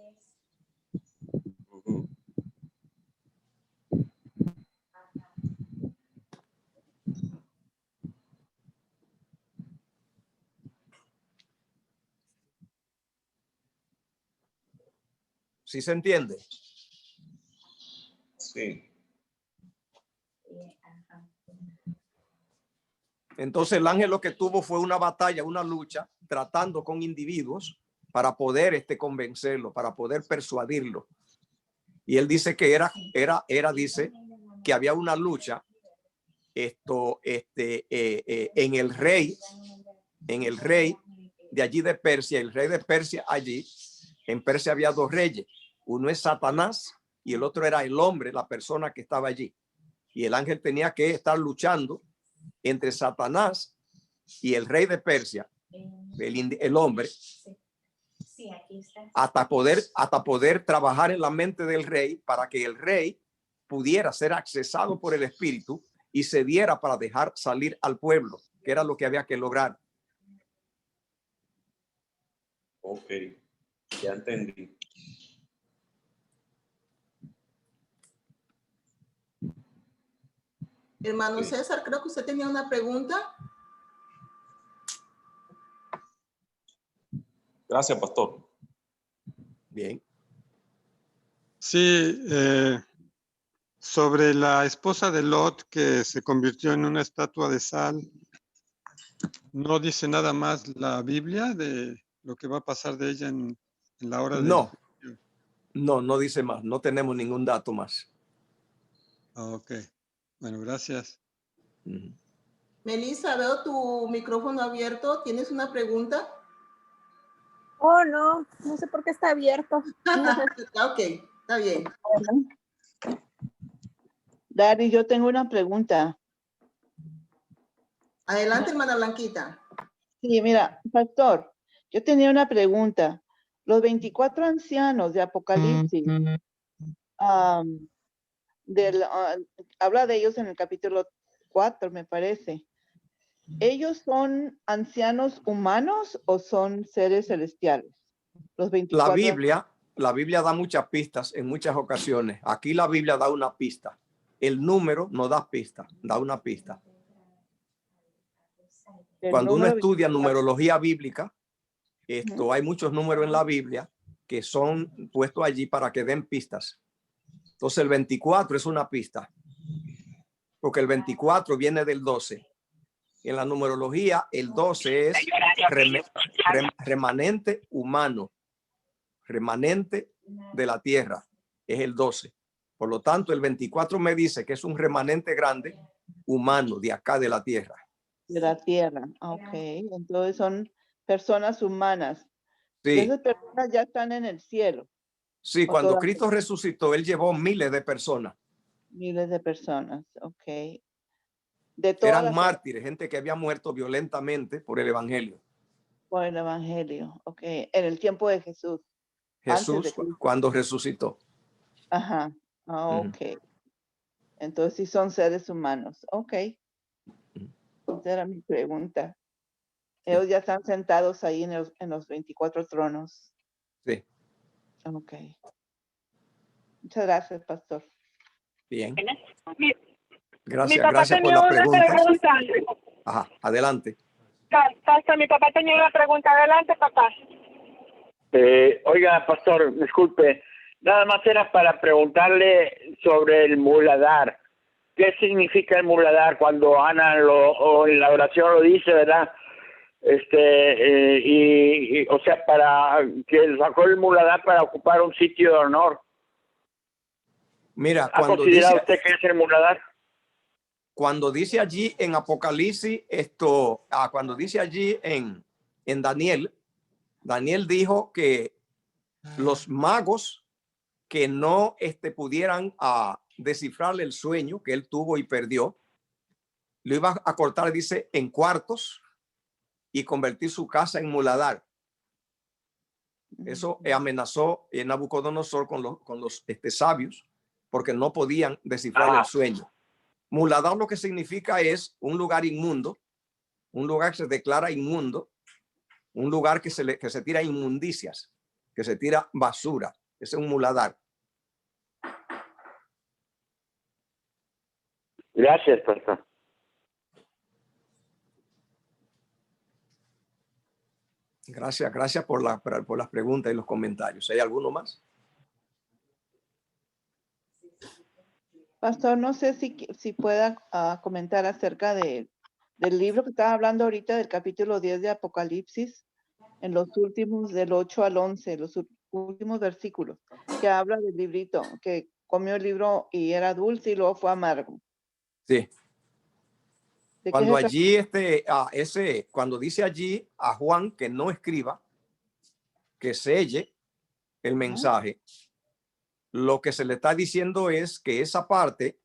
¿Sí se entiende? Sí. Entonces el ángel lo que tuvo fue una batalla, una lucha, tratando con individuos para poder convencerlo, para poder persuadirlo. Y él dice que dice que había una lucha en el rey de allí de Persia, el rey de Persia allí. En Persia había 2 reyes. Uno es Satanás y el otro era el hombre, la persona que estaba allí. Y el ángel tenía que estar luchando entre Satanás y el rey de Persia, el hombre, hasta poder trabajar en la mente del rey para que el rey pudiera ser accesado por el Espíritu y se diera para dejar salir al pueblo, que era lo que había que lograr. Ok, ya entendí. Hermano César, creo que usted tenía una pregunta. Gracias, pastor. Bien. Sí, sobre la esposa de Lot que se convirtió en una estatua de sal, ¿no dice nada más la Biblia de lo que va a pasar de ella en la hora del juicio? No dice más. No tenemos ningún dato más. Ok. Bueno, gracias. Melissa, veo tu micrófono abierto. ¿Tienes una pregunta? Oh, no sé por qué está abierto. Ok, está bien. Dari, yo tengo una pregunta. Adelante, hermana Blanquita. Sí, mira, pastor, yo tenía una pregunta. Los 24 ancianos de Apocalipsis, habla de ellos en el capítulo 4, me parece. ¿Ellos son ancianos humanos o son seres celestiales? Los 24. La Biblia da muchas pistas en muchas ocasiones. Aquí la Biblia da una pista. El número no da pista, da una pista. Cuando uno estudia numerología bíblica, hay muchos números en la Biblia que son puestos allí para que den pistas. Entonces el 24 es una pista, porque el 24 viene del 12. En la numerología, el 12 es remanente humano, remanente de la tierra, es el 12. Por lo tanto, el 24 me dice que es un remanente grande humano de acá de la tierra. De la tierra, ok. Entonces son personas humanas. Sí. Esas personas ya están en el cielo. Sí, cuando Cristo resucitó, él llevó miles de personas. Miles de personas, ok. Eran mártires, gente que había muerto violentamente por el evangelio. Por el evangelio, ok. En el tiempo de Jesús. Jesús cuando resucitó. Ajá, ok. Entonces sí son seres humanos, ok. Esa era mi pregunta. Ellos ya están sentados ahí en los 24 tronos. Sí. Ok. Muchas gracias, pastor. Bien. Gracias por la pregunta. Ajá, adelante. Pastor, mi papá tenía una pregunta. Adelante, papá. Oiga, pastor, disculpe. Nada más era para preguntarle sobre el muladar. ¿Qué significa el muladar? Cuando Ana en la oración lo dice, ¿verdad? O sea, para que sacó el muladar para ocupar un sitio de honor. Mira, ¿Ha considerado usted qué es el muladar? Cuando dice allí en Apocalipsis, cuando dice allí en Daniel dijo que los magos que no pudieran descifrarle el sueño que él tuvo y perdió, lo iba a cortar, dice, en cuartos y convertir su casa en muladar. Eso amenazó en Nabucodonosor con los sabios, porque no podían descifrar el sueño. Muladar lo que significa es un lugar inmundo, un lugar que se declara inmundo, un lugar que se tira inmundicias, que se tira basura. Ese es un muladar. Gracias, pastor. Gracias por las preguntas y los comentarios. ¿Hay alguno más? Pastor, no sé si pueda comentar acerca del libro que estaba hablando ahorita, del capítulo 10 de Apocalipsis, en los últimos, del 8 al 11, los últimos versículos, que habla del librito, que comió el libro y era dulce y luego fue amargo. Sí. Cuando allí cuando dice allí a Juan que no escriba, que selle el mensaje, lo que se le está diciendo es que esa parte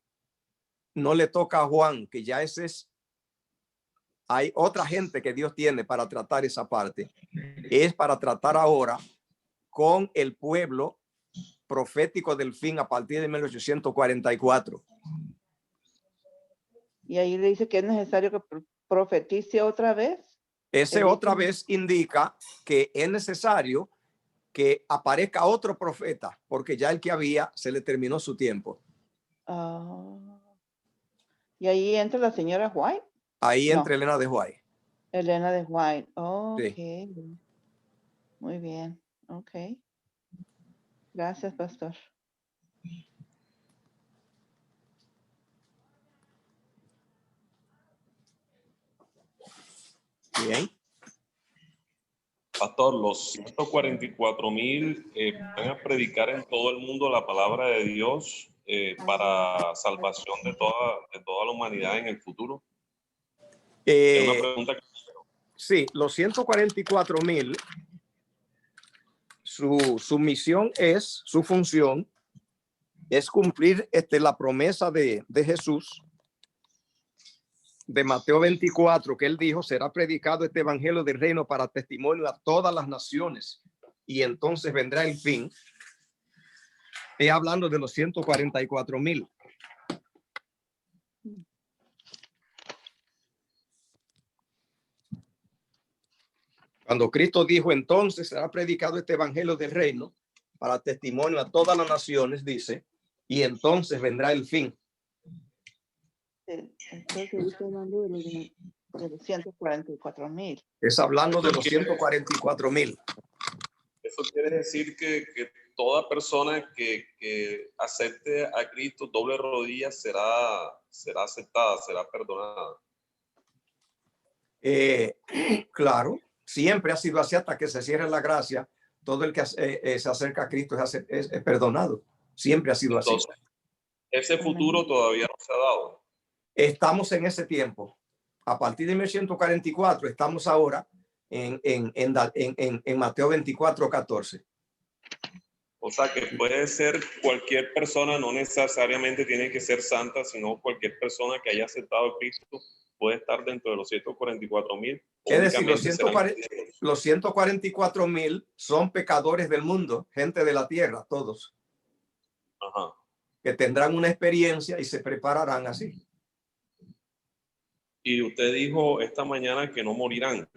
no le toca a Juan, que ya hay otra gente que Dios tiene para tratar esa parte. Es para tratar ahora con el pueblo profético del fin a partir de 1844. Y ahí le dice que es necesario que profetice otra vez. Ese otra vez indica que es necesario que aparezca otro profeta, porque ya el que había se le terminó su tiempo. Y ahí entra la señora White. Ahí entra Elena de White. Elena de White. Ok. Sí. Muy bien. Ok. Gracias, pastor. Bien. Pastor, los 144,000 van a predicar en todo el mundo la palabra de Dios para salvación de toda la humanidad en el futuro. Es una pregunta que... Sí, los 144,000, su misión su función es cumplir la promesa de Jesús de Mateo 24, que él dijo, será predicado este evangelio del reino para testimonio a todas las naciones y entonces vendrá el fin. Hablando de los 144,000. Cuando Cristo dijo, entonces será predicado este evangelio del reino para testimonio a todas las naciones, dice, y entonces vendrá el fin. Entonces está hablando de los 144,000. Es hablando de los 144,000. Eso quiere decir que toda persona que acepte a Cristo doble rodilla será aceptada, será perdonada. Claro, siempre ha sido así hasta que se cierre la gracia. Todo el que se acerca a Cristo es perdonado. Siempre ha sido Entonces, así. Ese futuro todavía no se ha dado. Estamos en ese tiempo. A partir de 1144 estamos ahora en Mateo 24:14. O sea que puede ser cualquier persona, no necesariamente tiene que ser santa, sino cualquier persona que haya aceptado a Cristo puede estar dentro de los 144,000. Es decir, los 144,000 son pecadores del mundo, gente de la tierra, todos. Ajá. Que tendrán una experiencia y se prepararán así. Y usted dijo esta mañana que no morirán.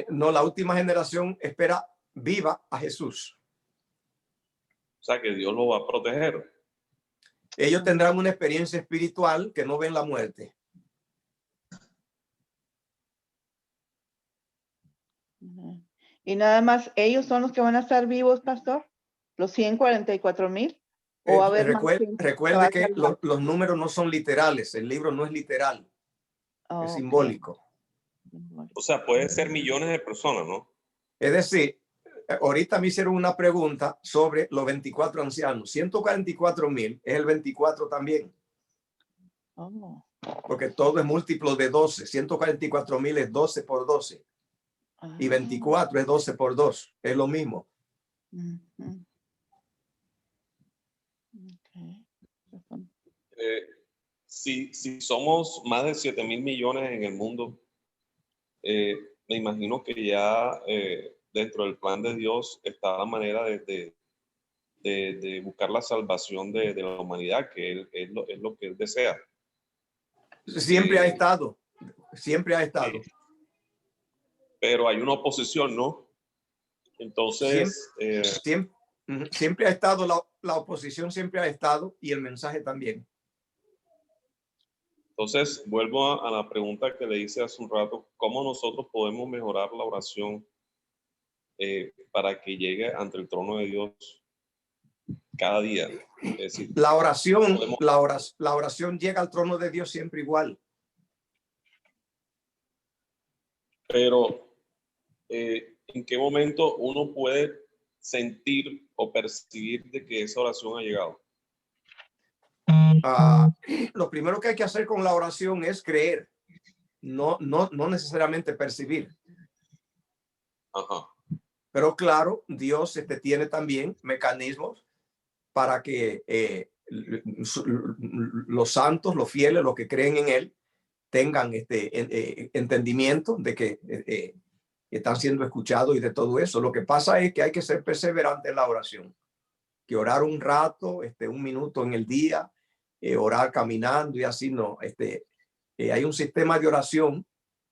No, la última generación espera viva a Jesús. O sea que Dios lo va a proteger. Ellos tendrán una experiencia espiritual que no ven la muerte. Y nada más, ¿ellos son los que van a estar vivos, pastor? ¿Los 144,000? ¿O a ver, recuerde que los números no son literales. El libro no es literal. Es simbólico. O sea, puede ser millones de personas, ¿no? Es decir, ahorita me hicieron una pregunta sobre los 24 ancianos. 144,000 es el 24 también. Porque todo es múltiplo de 12. 144,000 es 12 por 12. Y 24 es 12 por 2. Es lo mismo. Si somos más de 7,000 millones en el mundo, me imagino que ya dentro del plan de Dios está la manera de buscar la salvación de la humanidad, que es lo que Él desea. Siempre ha estado. Siempre ha estado. Pero hay una oposición, ¿no? Entonces... Siempre ha estado, la oposición siempre ha estado y el mensaje también. Entonces, vuelvo a la pregunta que le hice hace un rato. ¿Cómo nosotros podemos mejorar la oración para que llegue ante el trono de Dios cada día? Es decir, la oración llega al trono de Dios siempre igual. Pero, ¿en qué momento uno puede sentir o percibir de que esa oración ha llegado? Lo primero que hay que hacer con la oración es creer, no necesariamente percibir. Ajá. Pero claro, Dios tiene también mecanismos para que los santos, los fieles, los que creen en Él, tengan entendimiento de que están siendo escuchados y de todo eso. Lo que pasa es que hay que ser perseverante en la oración, que orar un rato, 1 minuto en el día, orar caminando y así no. Hay un sistema de oración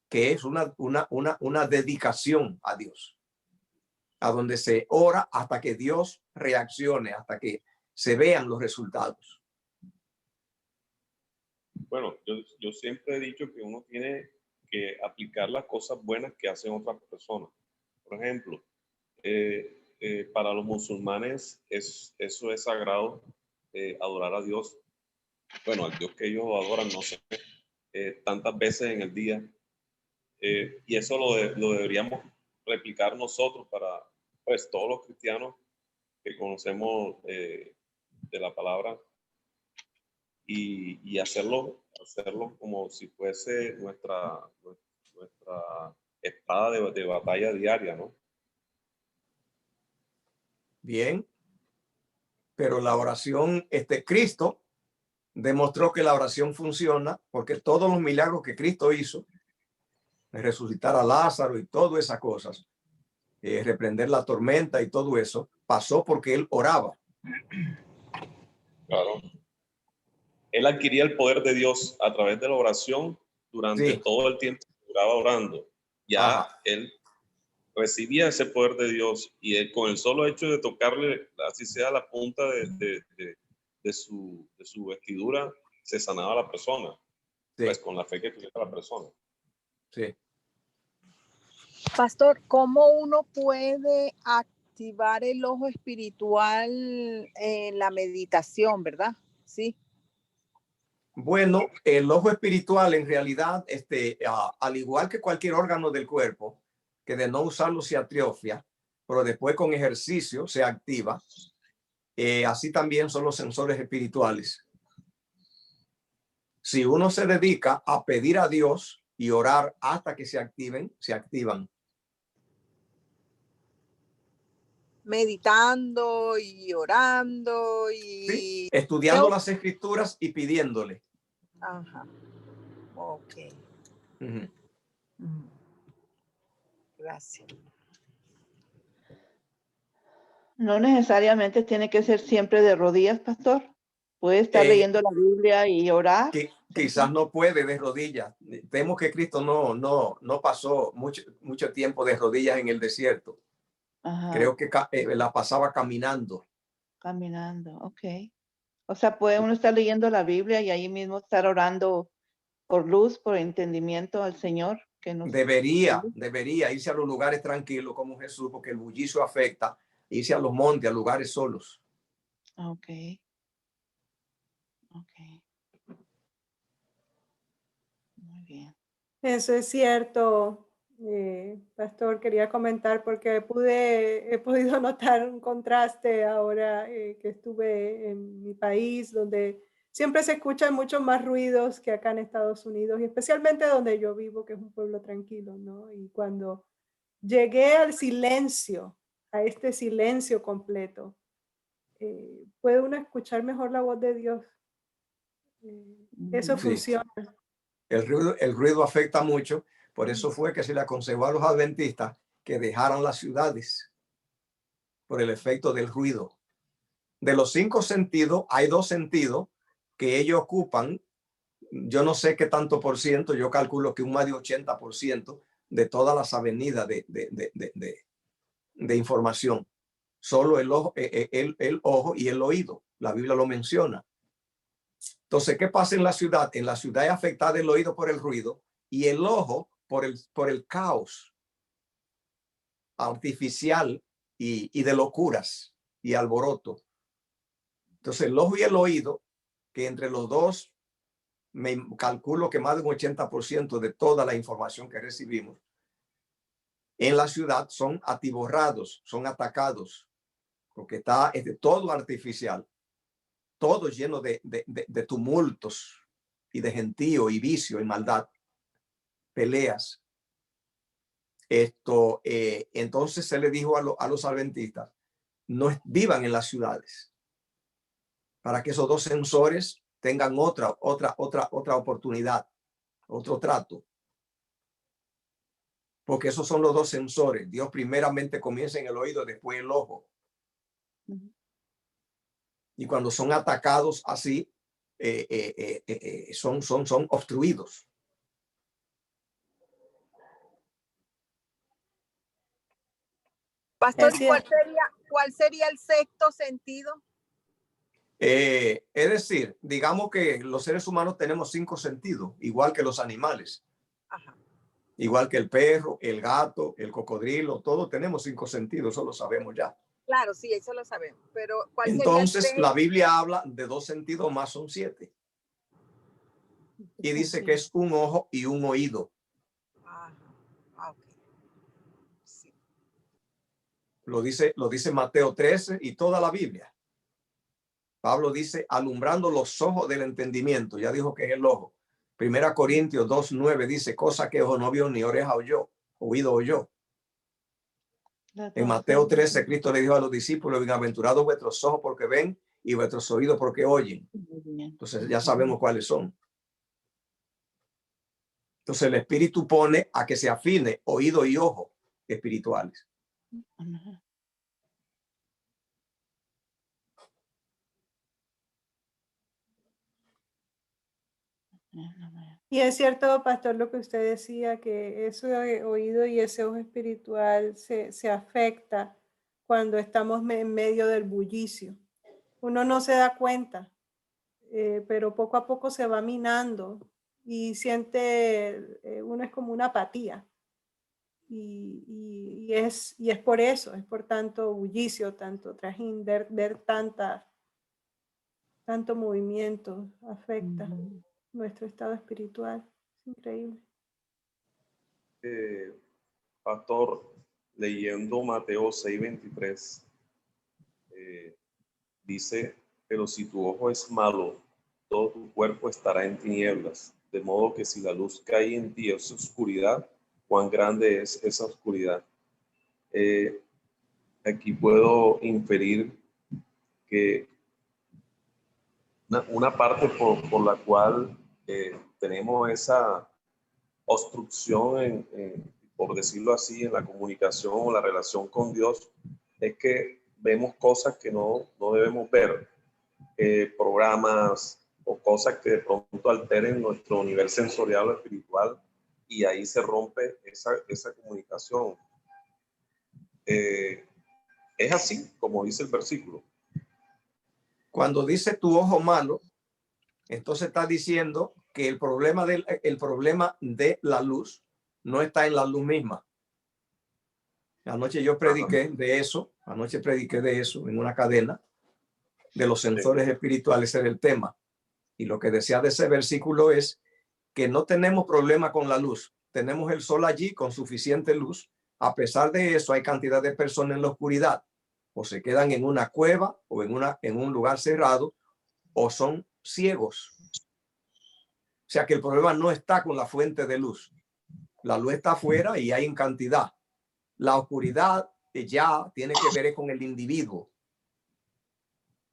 que es una dedicación a Dios, a donde se ora hasta que Dios reaccione, hasta que se vean los resultados. Bueno, yo siempre he dicho que uno tiene que aplicar las cosas buenas que hacen otras personas. Por ejemplo, para los musulmanes eso es sagrado, adorar a Dios. Bueno, al Dios que ellos adoran, no sé, tantas veces en el día. Y eso lo deberíamos replicar nosotros para, pues, todos los cristianos que conocemos de la palabra y hacerlo como si fuese nuestra espada de batalla diaria, ¿no? Bien, pero la oración, Cristo demostró que la oración funciona porque todos los milagros que Cristo hizo, de resucitar a Lázaro y todas esas cosas, reprender la tormenta y todo eso, pasó porque él oraba. Claro. Él adquiría el poder de Dios a través de la oración durante todo el tiempo que duraba orando. Ya él recibía ese poder de Dios y él, con el solo hecho de tocarle, así sea la punta de su vestidura, se sanaba la persona. Pues con la fe que tuviera la persona. Sí. Pastor, ¿cómo uno puede activar el ojo espiritual en la meditación, verdad? Sí. Bueno, el ojo espiritual en realidad, al igual que cualquier órgano del cuerpo, que de no usarlo se atrofia, pero después con ejercicio se activa, así también son los sensores espirituales. Si uno se dedica a pedir a Dios y orar hasta que se activen, se activan. Meditando y orando y... Sí, estudiando las escrituras y pidiéndole. Ajá. Ok. Gracias. No necesariamente tiene que ser siempre de rodillas, pastor. Puede estar leyendo la Biblia y orar. Quizás no puede de rodillas. Vemos que Cristo no pasó mucho tiempo de rodillas en el desierto. Ajá. Creo que la pasaba caminando. Caminando, ok. O sea, puede uno estar leyendo la Biblia y ahí mismo estar orando por luz, por entendimiento al Señor. Que nos... Debería irse a los lugares tranquilos como Jesús, porque el bullicio afecta. Irse a los montes, a lugares solos. Ok. Muy bien. Eso es cierto, pastor. Quería comentar porque he podido notar un contraste ahora que estuve en mi país, donde siempre se escuchan muchos más ruidos que acá en Estados Unidos, y especialmente donde yo vivo, que es un pueblo tranquilo, ¿no? Y cuando llegué al silencio, a este silencio completo, puede uno escuchar mejor la voz de Dios. Eso funciona. El ruido afecta mucho. Por eso fue que se le aconsejó a los adventistas que dejaran las ciudades por el efecto del ruido. De los 5 sentidos, hay 2 sentidos que ellos ocupan. Yo no sé qué tanto por ciento, yo calculo que un más de 80% de todas las avenidas de información. Solo el ojo y el oído. La Biblia lo menciona. Entonces, ¿qué pasa en la ciudad? En la ciudad es afectada el oído por el ruido y el ojo por el caos artificial y de locuras y alboroto. Entonces, el ojo y el oído, que entre los dos, me calculo que más de un 80% de toda la información que recibimos en la ciudad son atiborrados, son atacados, porque está todo artificial, todo lleno de tumultos y de gentío y vicio y maldad, peleas. Entonces se le dijo a los adventistas, no vivan en las ciudades, para que esos 2 sensores tengan otra oportunidad, otro trato. Porque esos son los 2 sensores. Dios primeramente comienza en el oído, después el ojo. Y cuando son atacados así, son obstruidos. Pastor, ¿cuál sería el 6º sentido? Es decir, digamos que los seres humanos tenemos 5 sentidos, igual que los animales. Ajá. Igual que el perro, el gato, el cocodrilo, todos tenemos 5 sentidos, eso lo sabemos ya. Claro, sí, eso lo sabemos. Pero ¿cuál entonces sería la Biblia habla de 2 sentidos más, son 7. Y dice que es un ojo y un oído. Okay. Sí. Lo dice Mateo 13 y toda la Biblia. Pablo dice, alumbrando los ojos del entendimiento. Ya dijo que es el ojo. 1 Corintios 2:9 dice, cosa que ojo no vio ni oreja oyó, oído oyó. En Mateo 13, Cristo le dijo a los discípulos, bienaventurados vuestros ojos porque ven y vuestros oídos porque oyen. Entonces ya sabemos cuáles son. Entonces el Espíritu pone a que se afine oído y ojo espirituales. Y es cierto, pastor, lo que usted decía, que ese oído y ese ojo espiritual se afecta cuando estamos en medio del bullicio. Uno no se da cuenta, pero poco a poco se va minando y siente, uno es como una apatía. Y es por eso, es por tanto bullicio, tanto trajín, ver tanto movimiento afecta nuestro estado espiritual. Es increíble. Pastor, leyendo Mateo 6:23, dice, pero si tu ojo es malo, todo tu cuerpo estará en tinieblas, de modo que si la luz cae en ti es oscuridad, cuán grande es esa oscuridad. Aquí puedo inferir que una parte por la cual tenemos esa obstrucción, por decirlo así, en la comunicación o la relación con Dios, es que vemos cosas que no debemos ver, programas o cosas que de pronto alteren nuestro nivel sensorial o espiritual, y ahí se rompe esa comunicación. Es así, como dice el versículo. Cuando dice tu ojo malo, entonces está diciendo que el problema de la luz no está en la luz misma. Anoche yo prediqué de eso, en una cadena de los sensores espirituales, era el tema. Y lo que decía de ese versículo es que no tenemos problema con la luz. Tenemos el sol allí con suficiente luz. A pesar de eso, hay cantidad de personas en la oscuridad. O se quedan en una cueva o en un lugar cerrado, o son ciegos. O sea que el problema no está con la fuente de luz. La luz está afuera y hay en cantidad. La oscuridad ya tiene que ver con el individuo.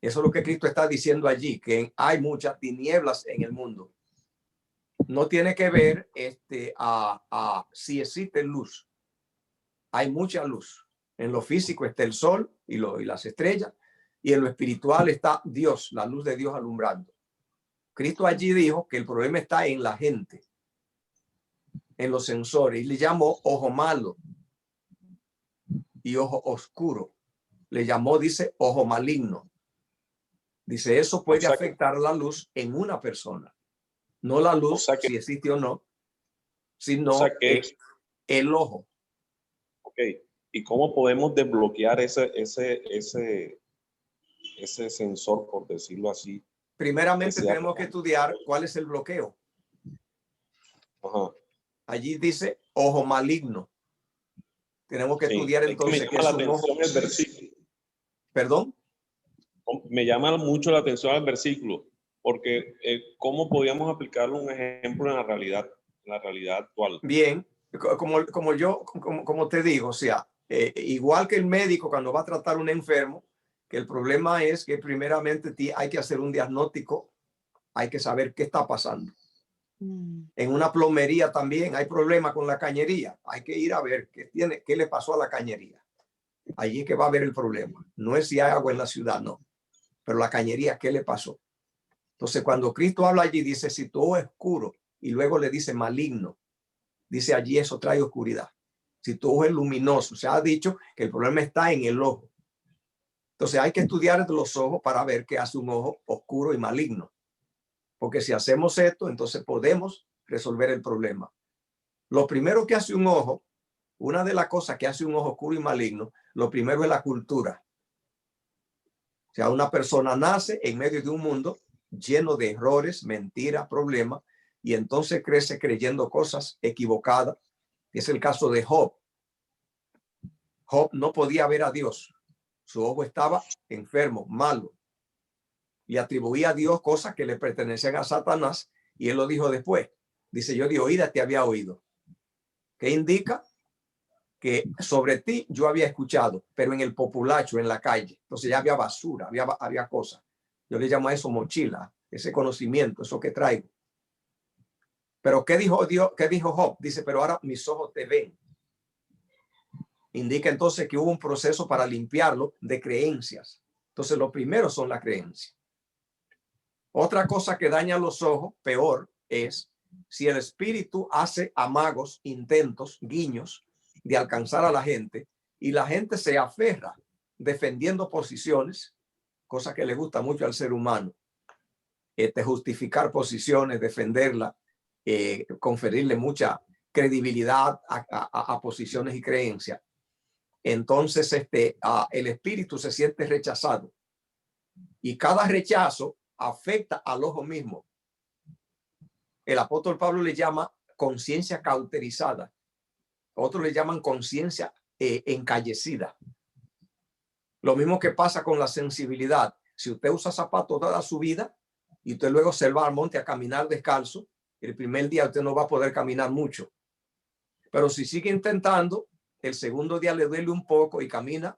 Eso es lo que Cristo está diciendo allí, que hay muchas tinieblas en el mundo. No tiene que ver a si existe luz. Hay mucha luz. En lo físico está el sol y las estrellas, y en lo espiritual está Dios, la luz de Dios alumbrando. Cristo allí dijo que el problema está en la gente, en los sensores, y le llamó ojo malo y ojo oscuro. Le llamó, dice, ojo maligno. Dice, eso puede afectar la luz en una persona. No la luz, si existe o no, sino el ojo. Ok. ¿Y cómo podemos desbloquear ese sensor, por decirlo así? Primeramente tenemos que estudiar cuál es el bloqueo. Ajá. Allí dice ojo maligno. Tenemos que estudiar entonces qué es un ojo. El versículo. ¿Perdón? Me llama mucho la atención el versículo, porque ¿cómo podríamos aplicarlo un ejemplo en la realidad actual? Bien, como te digo, o sea, igual que el médico cuando va a tratar a un enfermo, que el problema es que primeramente hay que hacer un diagnóstico, hay que saber qué está pasando. En una plomería también hay problema con la cañería, hay que ir a ver qué le pasó a la cañería. Allí es que va a haber el problema. No es si hay agua en la ciudad, no. Pero la cañería, ¿qué le pasó? Entonces, cuando Cristo habla allí, dice, si tu ojo es oscuro, y luego le dice maligno, dice allí eso trae oscuridad. Si tu ojo es luminoso, se ha dicho que el problema está en el ojo. Entonces, hay que estudiar los ojos para ver qué hace un ojo oscuro y maligno. Porque si hacemos esto, entonces podemos resolver el problema. Lo primero que hace un ojo, una de las cosas que hace un ojo oscuro y maligno, lo primero es la cultura. O sea, una persona nace en medio de un mundo lleno de errores, mentiras, problemas, y entonces crece creyendo cosas equivocadas. Es el caso de Job. Job no podía ver a Dios. Su ojo estaba enfermo, malo. Y atribuía a Dios cosas que le pertenecían a Satanás, y él lo dijo después. Dice, yo de oída te había oído. ¿Qué indica? Que sobre ti yo había escuchado, pero en el populacho, en la calle. Entonces ya había basura, había cosas. Yo le llamo a eso mochila, ese conocimiento, eso que traigo. Pero ¿qué dijo Dios? ¿Qué dijo Job? Dice, pero ahora mis ojos te ven. Indica entonces que hubo un proceso para limpiarlo de creencias. Entonces, lo primero son las creencias. Otra cosa que daña los ojos, peor, es si el espíritu hace amagos, intentos, guiños de alcanzar a la gente y la gente se aferra defendiendo posiciones, cosa que le gusta mucho al ser humano, justificar posiciones, defenderla, conferirle mucha credibilidad a posiciones y creencias. Entonces el espíritu se siente rechazado y cada rechazo afecta al ojo mismo. El apóstol Pablo le llama conciencia cauterizada. Otros le llaman conciencia encallecida. Lo mismo que pasa con la sensibilidad. Si usted usa zapatos toda su vida y usted luego se va al monte a caminar descalzo, el primer día usted no va a poder caminar mucho. Pero si sigue intentando, el segundo día le duele un poco y camina,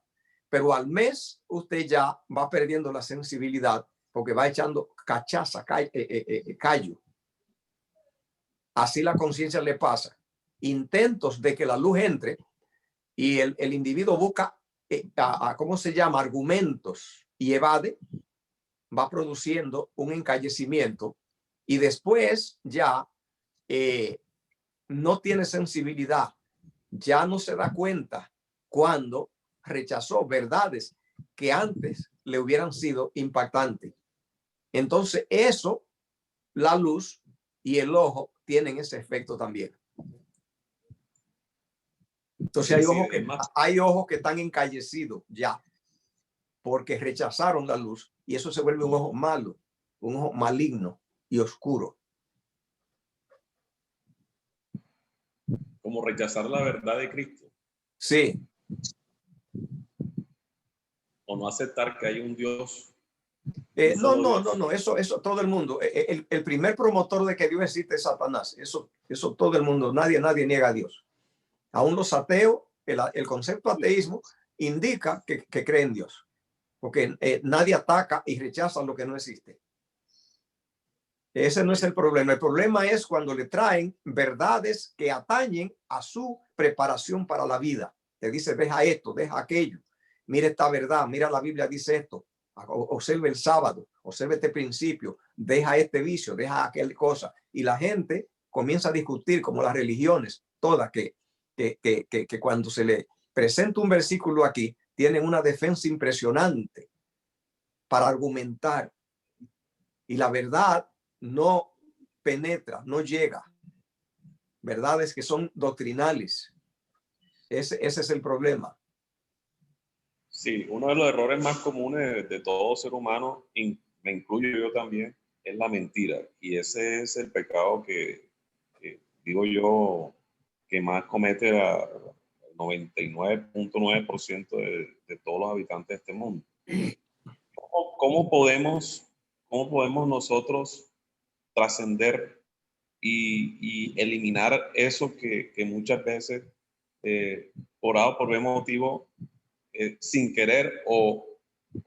pero al mes usted ya va perdiendo la sensibilidad porque va echando cachaza, callo. Así la conciencia le pasa. Intentos de que la luz entre y el individuo busca, ¿cómo se llama? Argumentos y evade, va produciendo un encallecimiento y después ya no tiene sensibilidad. Ya no se da cuenta cuando rechazó verdades que antes le hubieran sido impactantes. Entonces eso, la luz y el ojo tienen ese efecto también. Entonces hay ojos que están encallecidos ya porque rechazaron la luz y eso se vuelve un ojo malo, un ojo maligno y oscuro. Como rechazar la verdad de Cristo. Sí. O no aceptar que hay un Dios. No, eso todo el mundo. El primer promotor de que Dios existe es Satanás. Eso todo el mundo, nadie niega a Dios. Aún los ateos, el concepto ateísmo indica que creen en Dios. Porque nadie ataca y rechaza lo que no existe. Ese no es el problema. El problema es cuando le traen verdades que atañen a su preparación para la vida. Te dice, deja esto, deja aquello. Mira esta verdad, mira la Biblia dice esto. Observe el sábado, observe este principio, deja este vicio, deja aquella cosa. Y la gente comienza a discutir como las religiones, todas que cuando se le presenta un versículo aquí, tienen una defensa impresionante para argumentar. Y la verdad no penetra, no llega. Verdades que son doctrinales. Ese es el problema. Sí, uno de los errores más comunes de todo ser humano, me incluyo yo también, es la mentira. Y ese es el pecado que digo yo, que más comete el 99.9% de todos los habitantes de este mundo. ¿Cómo podemos nosotros trascender y eliminar eso que muchas veces, por A o por B motivo, sin querer o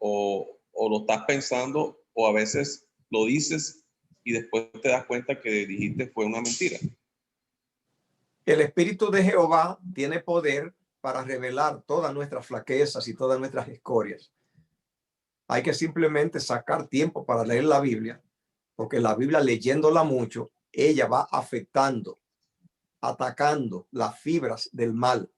lo estás pensando o a veces lo dices y después te das cuenta que dijiste fue una mentira? El Espíritu de Jehová tiene poder para revelar todas nuestras flaquezas y todas nuestras escorias. Hay que simplemente sacar tiempo para leer la Biblia, porque la Biblia, leyéndola mucho, ella va afectando, atacando las fibras del mal.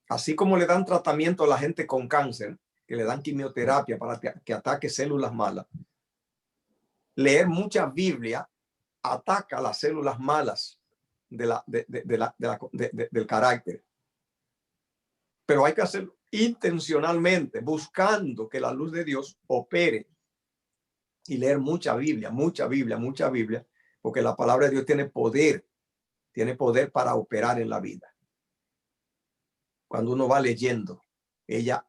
Así como le dan tratamiento a la gente con cáncer, que le dan quimioterapia para que ataque células malas. Leer mucha Biblia ataca las células malas del carácter. Pero hay que hacerlo intencionalmente, buscando que la luz de Dios opere y leer mucha Biblia, porque la palabra de Dios tiene poder para operar en la vida. Cuando uno va leyendo, ella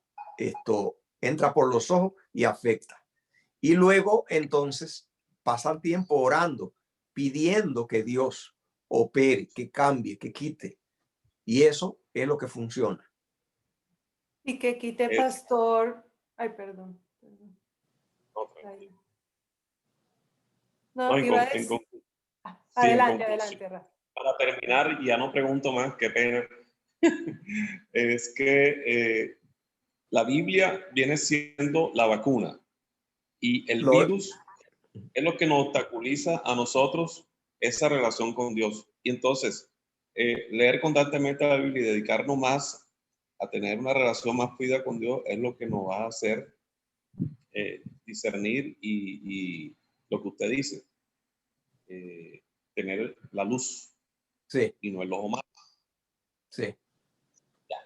entra por los ojos y afecta. Y luego entonces pasar tiempo orando, pidiendo que Dios opere, que cambie, que quite. Y eso es lo que funciona. Y que quite, pastor. Ay, perdón. No, tranquilo. No, No, iba a en decir... sí, Adelante, adelante, Rafa. para terminar, y ya no pregunto más, qué pena, es que la Biblia viene siendo la vacuna y el virus es lo que nos obstaculiza a nosotros esa relación con Dios. Y entonces, leer constantemente la Biblia y dedicarnos más a tener una relación más fluida con Dios es lo que nos va a hacer discernir y lo que usted dice, tener la luz y no el ojo malo. Sí. Ya,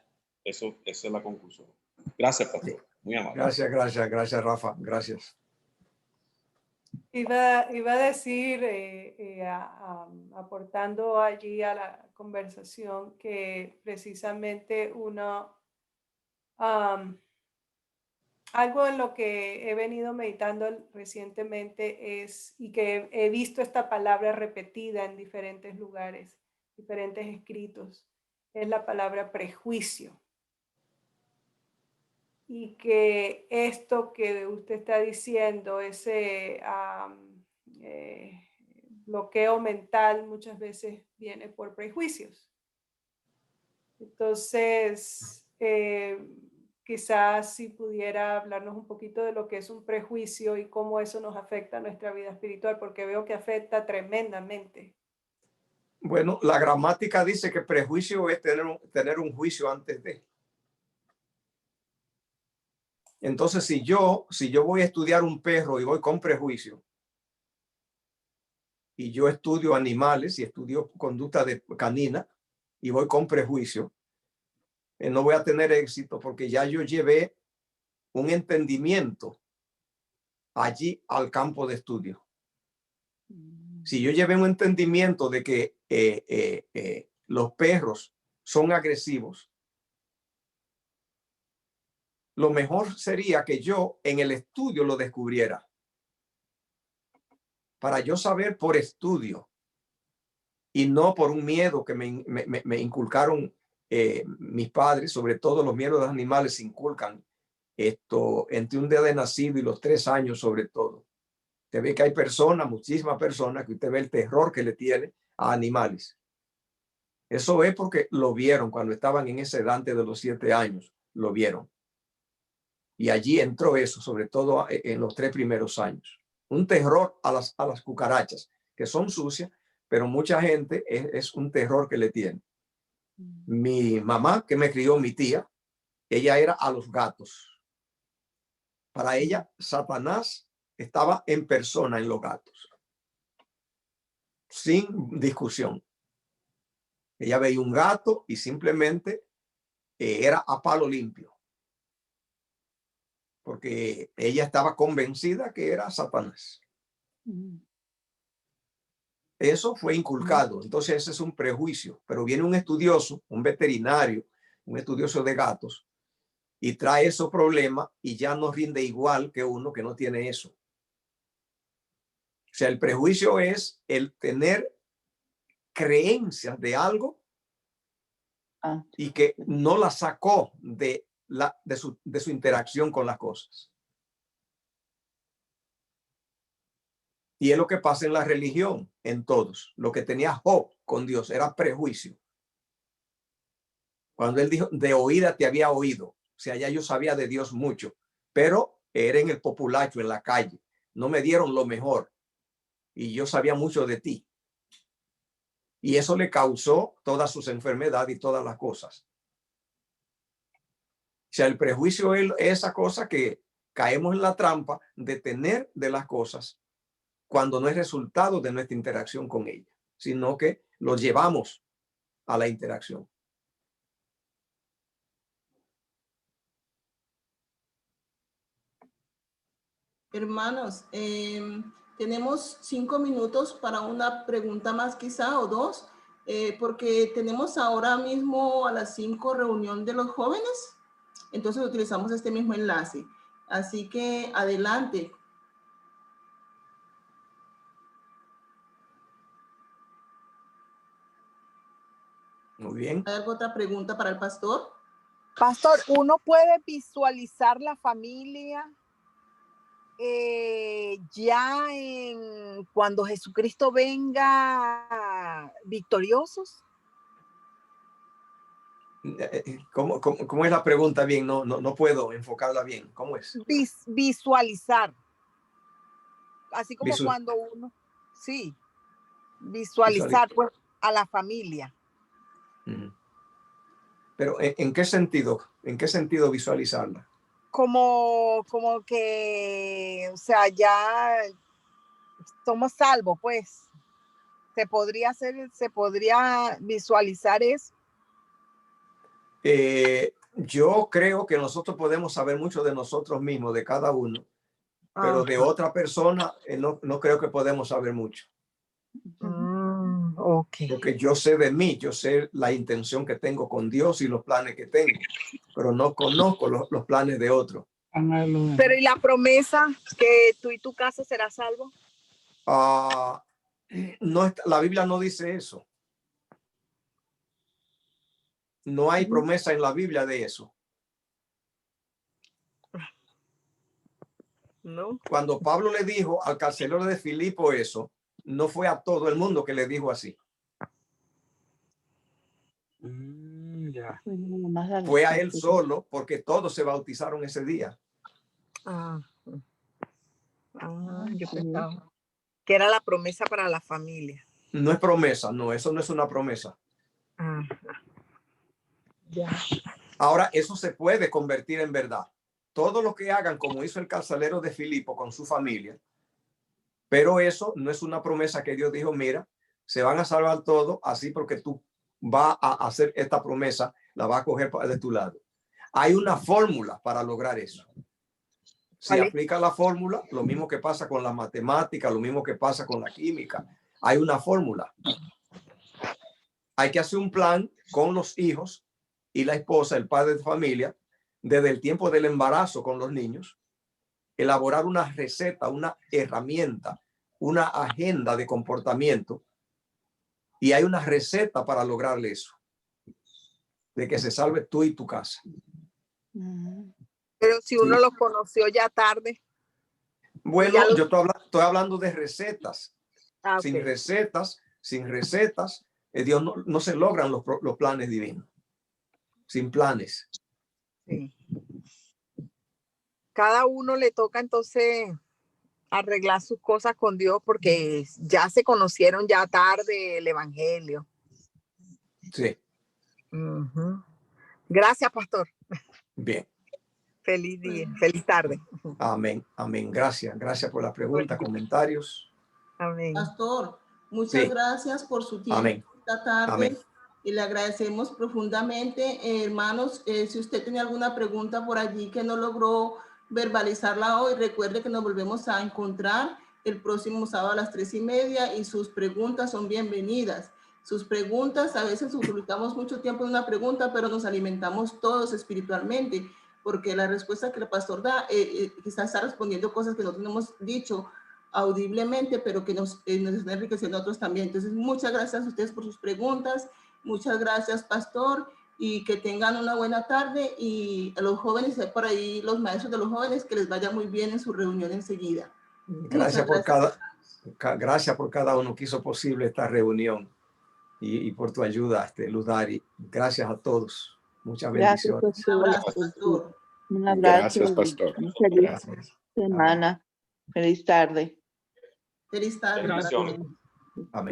esa es la conclusión. Gracias, pastor. Muy amable. Gracias, Rafa. Gracias. Iba a decir, aportando allí a la conversación, que precisamente algo en lo que he venido meditando recientemente es, y que he visto esta palabra repetida en diferentes lugares, diferentes escritos, es la palabra prejuicio. Y que esto que usted está diciendo, ese bloqueo mental, muchas veces viene por prejuicios. Entonces, quizás si pudiera hablarnos un poquito de lo que es un prejuicio y cómo eso nos afecta a nuestra vida espiritual, porque veo que afecta tremendamente. Bueno, la gramática dice que prejuicio es tener un juicio antes de. Entonces, si yo voy a estudiar un perro y voy con prejuicio, y yo estudio animales y estudio conducta canina y voy con prejuicio, no voy a tener éxito porque ya yo llevé un entendimiento allí al campo de estudio. Si yo llevé un entendimiento de que los perros son agresivos, lo mejor sería que yo en el estudio lo descubriera. Para yo saber por estudio y no por un miedo que me inculcaron mis padres, sobre todo los miedos de los animales se inculcan esto entre un día de nacido y los 3 años sobre todo. Usted ve que hay personas, muchísimas personas, que usted ve el terror que le tiene a animales. Eso es porque lo vieron cuando estaban en ese edad antes de los 7 años, lo vieron. Y allí entró eso, sobre todo en los 3 primeros años. Un terror a las cucarachas, que son sucias, pero mucha gente es un terror que le tiene. Mi mamá, que me crió, mi tía, ella era a los gatos. Para ella, Satanás estaba en persona en los gatos. Sin discusión. Ella veía un gato y simplemente era a palo limpio. Porque ella estaba convencida que era Satanás. Eso fue inculcado. Entonces ese es un prejuicio. Pero viene un estudioso, un veterinario, un estudioso de gatos, y trae esos problemas y ya no rinde igual que uno que no tiene eso. O sea, el prejuicio es el tener creencias de algo y que no la sacó de su interacción con las cosas. Y es lo que pasa en la religión, en todos. Lo que tenía Job con Dios era prejuicio. Cuando él dijo, de oída te había oído. O sea, ya yo sabía de Dios mucho, pero era en el populacho, en la calle. No me dieron lo mejor. Y yo sabía mucho de ti. Y eso le causó todas sus enfermedades y todas las cosas. O sea, el prejuicio es esa cosa que caemos en la trampa de tener de las cosas cuando no es resultado de nuestra interacción con ella, sino que lo llevamos a la interacción. Hermanos, tenemos 5 minutos para una pregunta más quizá o 2, porque tenemos ahora mismo a las 5 reunión de los jóvenes, entonces utilizamos este mismo enlace. Así que adelante. Muy bien. ¿Hay alguna otra pregunta para el pastor? Pastor, ¿uno puede visualizar la familia ya cuando Jesucristo venga victoriosos. ¿Cómo es la pregunta bien? No puedo enfocarla bien. ¿Cómo es? Visualizar. Así como cuando uno, sí, visualizar pues a la familia. Pero ¿en qué sentido? ¿En qué sentido visualizarla? Como que, o sea, ya somos salvos, pues. Se podría visualizar eso. Yo creo que nosotros podemos saber mucho de nosotros mismos, de cada uno, pero de otra persona no creo que podemos saber mucho. Okay. Porque yo sé de mí, yo sé la intención que tengo con Dios y los planes que tengo, pero no conozco los planes de otros. Pero ¿y la promesa que tú y tu casa serás salvo? No, la Biblia no dice eso. No hay promesa en la Biblia de eso. No. Cuando Pablo le dijo al carcelero de Filipo eso, no fue a todo el mundo que le dijo así. Fue a él solo, porque todos se bautizaron ese día. Yo pensaba que era la promesa para la familia. No es promesa, no, eso no es una promesa. Ahora, eso se puede convertir en verdad. Todo lo que hagan, como hizo el carcelero de Filipo con su familia, pero eso no es una promesa que Dios dijo, mira, se van a salvar todos, así porque tú vas a hacer esta promesa, la vas a coger de tu lado. Hay una fórmula para lograr eso. Si aplica la fórmula, lo mismo que pasa con la matemática, lo mismo que pasa con la química, hay una fórmula. Hay que hacer un plan con los hijos y la esposa, el padre de familia, desde el tiempo del embarazo con los niños, elaborar una receta, una herramienta, una agenda de comportamiento, y hay una receta para lograr eso, de que se salve tú y tu casa. Pero si uno lo conoció ya tarde. Bueno, yo estoy hablando de recetas. Okay. Sin recetas, Dios no se logran los planes divinos. Sin planes. Sí. Cada uno le toca entonces arreglar sus cosas con Dios porque ya se conocieron ya tarde el evangelio. Sí. Gracias, pastor. Bien. Feliz día, feliz tarde. Amén, amén. Gracias por la pregunta, comentarios. Amén. Pastor, muchas gracias por su tiempo esta tarde. Amén. Y le agradecemos profundamente. Hermanos, si usted tiene alguna pregunta por allí que no logró verbalizarla hoy, recuerde que nos volvemos a encontrar el próximo sábado a las 3:30 y sus preguntas son bienvenidas. Sus preguntas, a veces utilizamos mucho tiempo en una pregunta, pero nos alimentamos todos espiritualmente, porque la respuesta que el pastor da quizás está respondiendo cosas que nosotros no hemos dicho audiblemente, pero que nos están enriqueciendo a otros también. Entonces, muchas gracias a ustedes por sus preguntas. Muchas gracias, pastor, y que tengan una buena tarde, y a los jóvenes, por ahí los maestros de los jóvenes, que les vaya muy bien en su reunión enseguida. Gracias por cada uno que hizo posible esta reunión y por tu ayuda, Ludari. Gracias a todos. Muchas bendiciones. Un abrazo, pastor. Un abrazo. Gracias, pastor. Feliz semana. Feliz tarde. Feliz tarde. Bendiciones. Amén.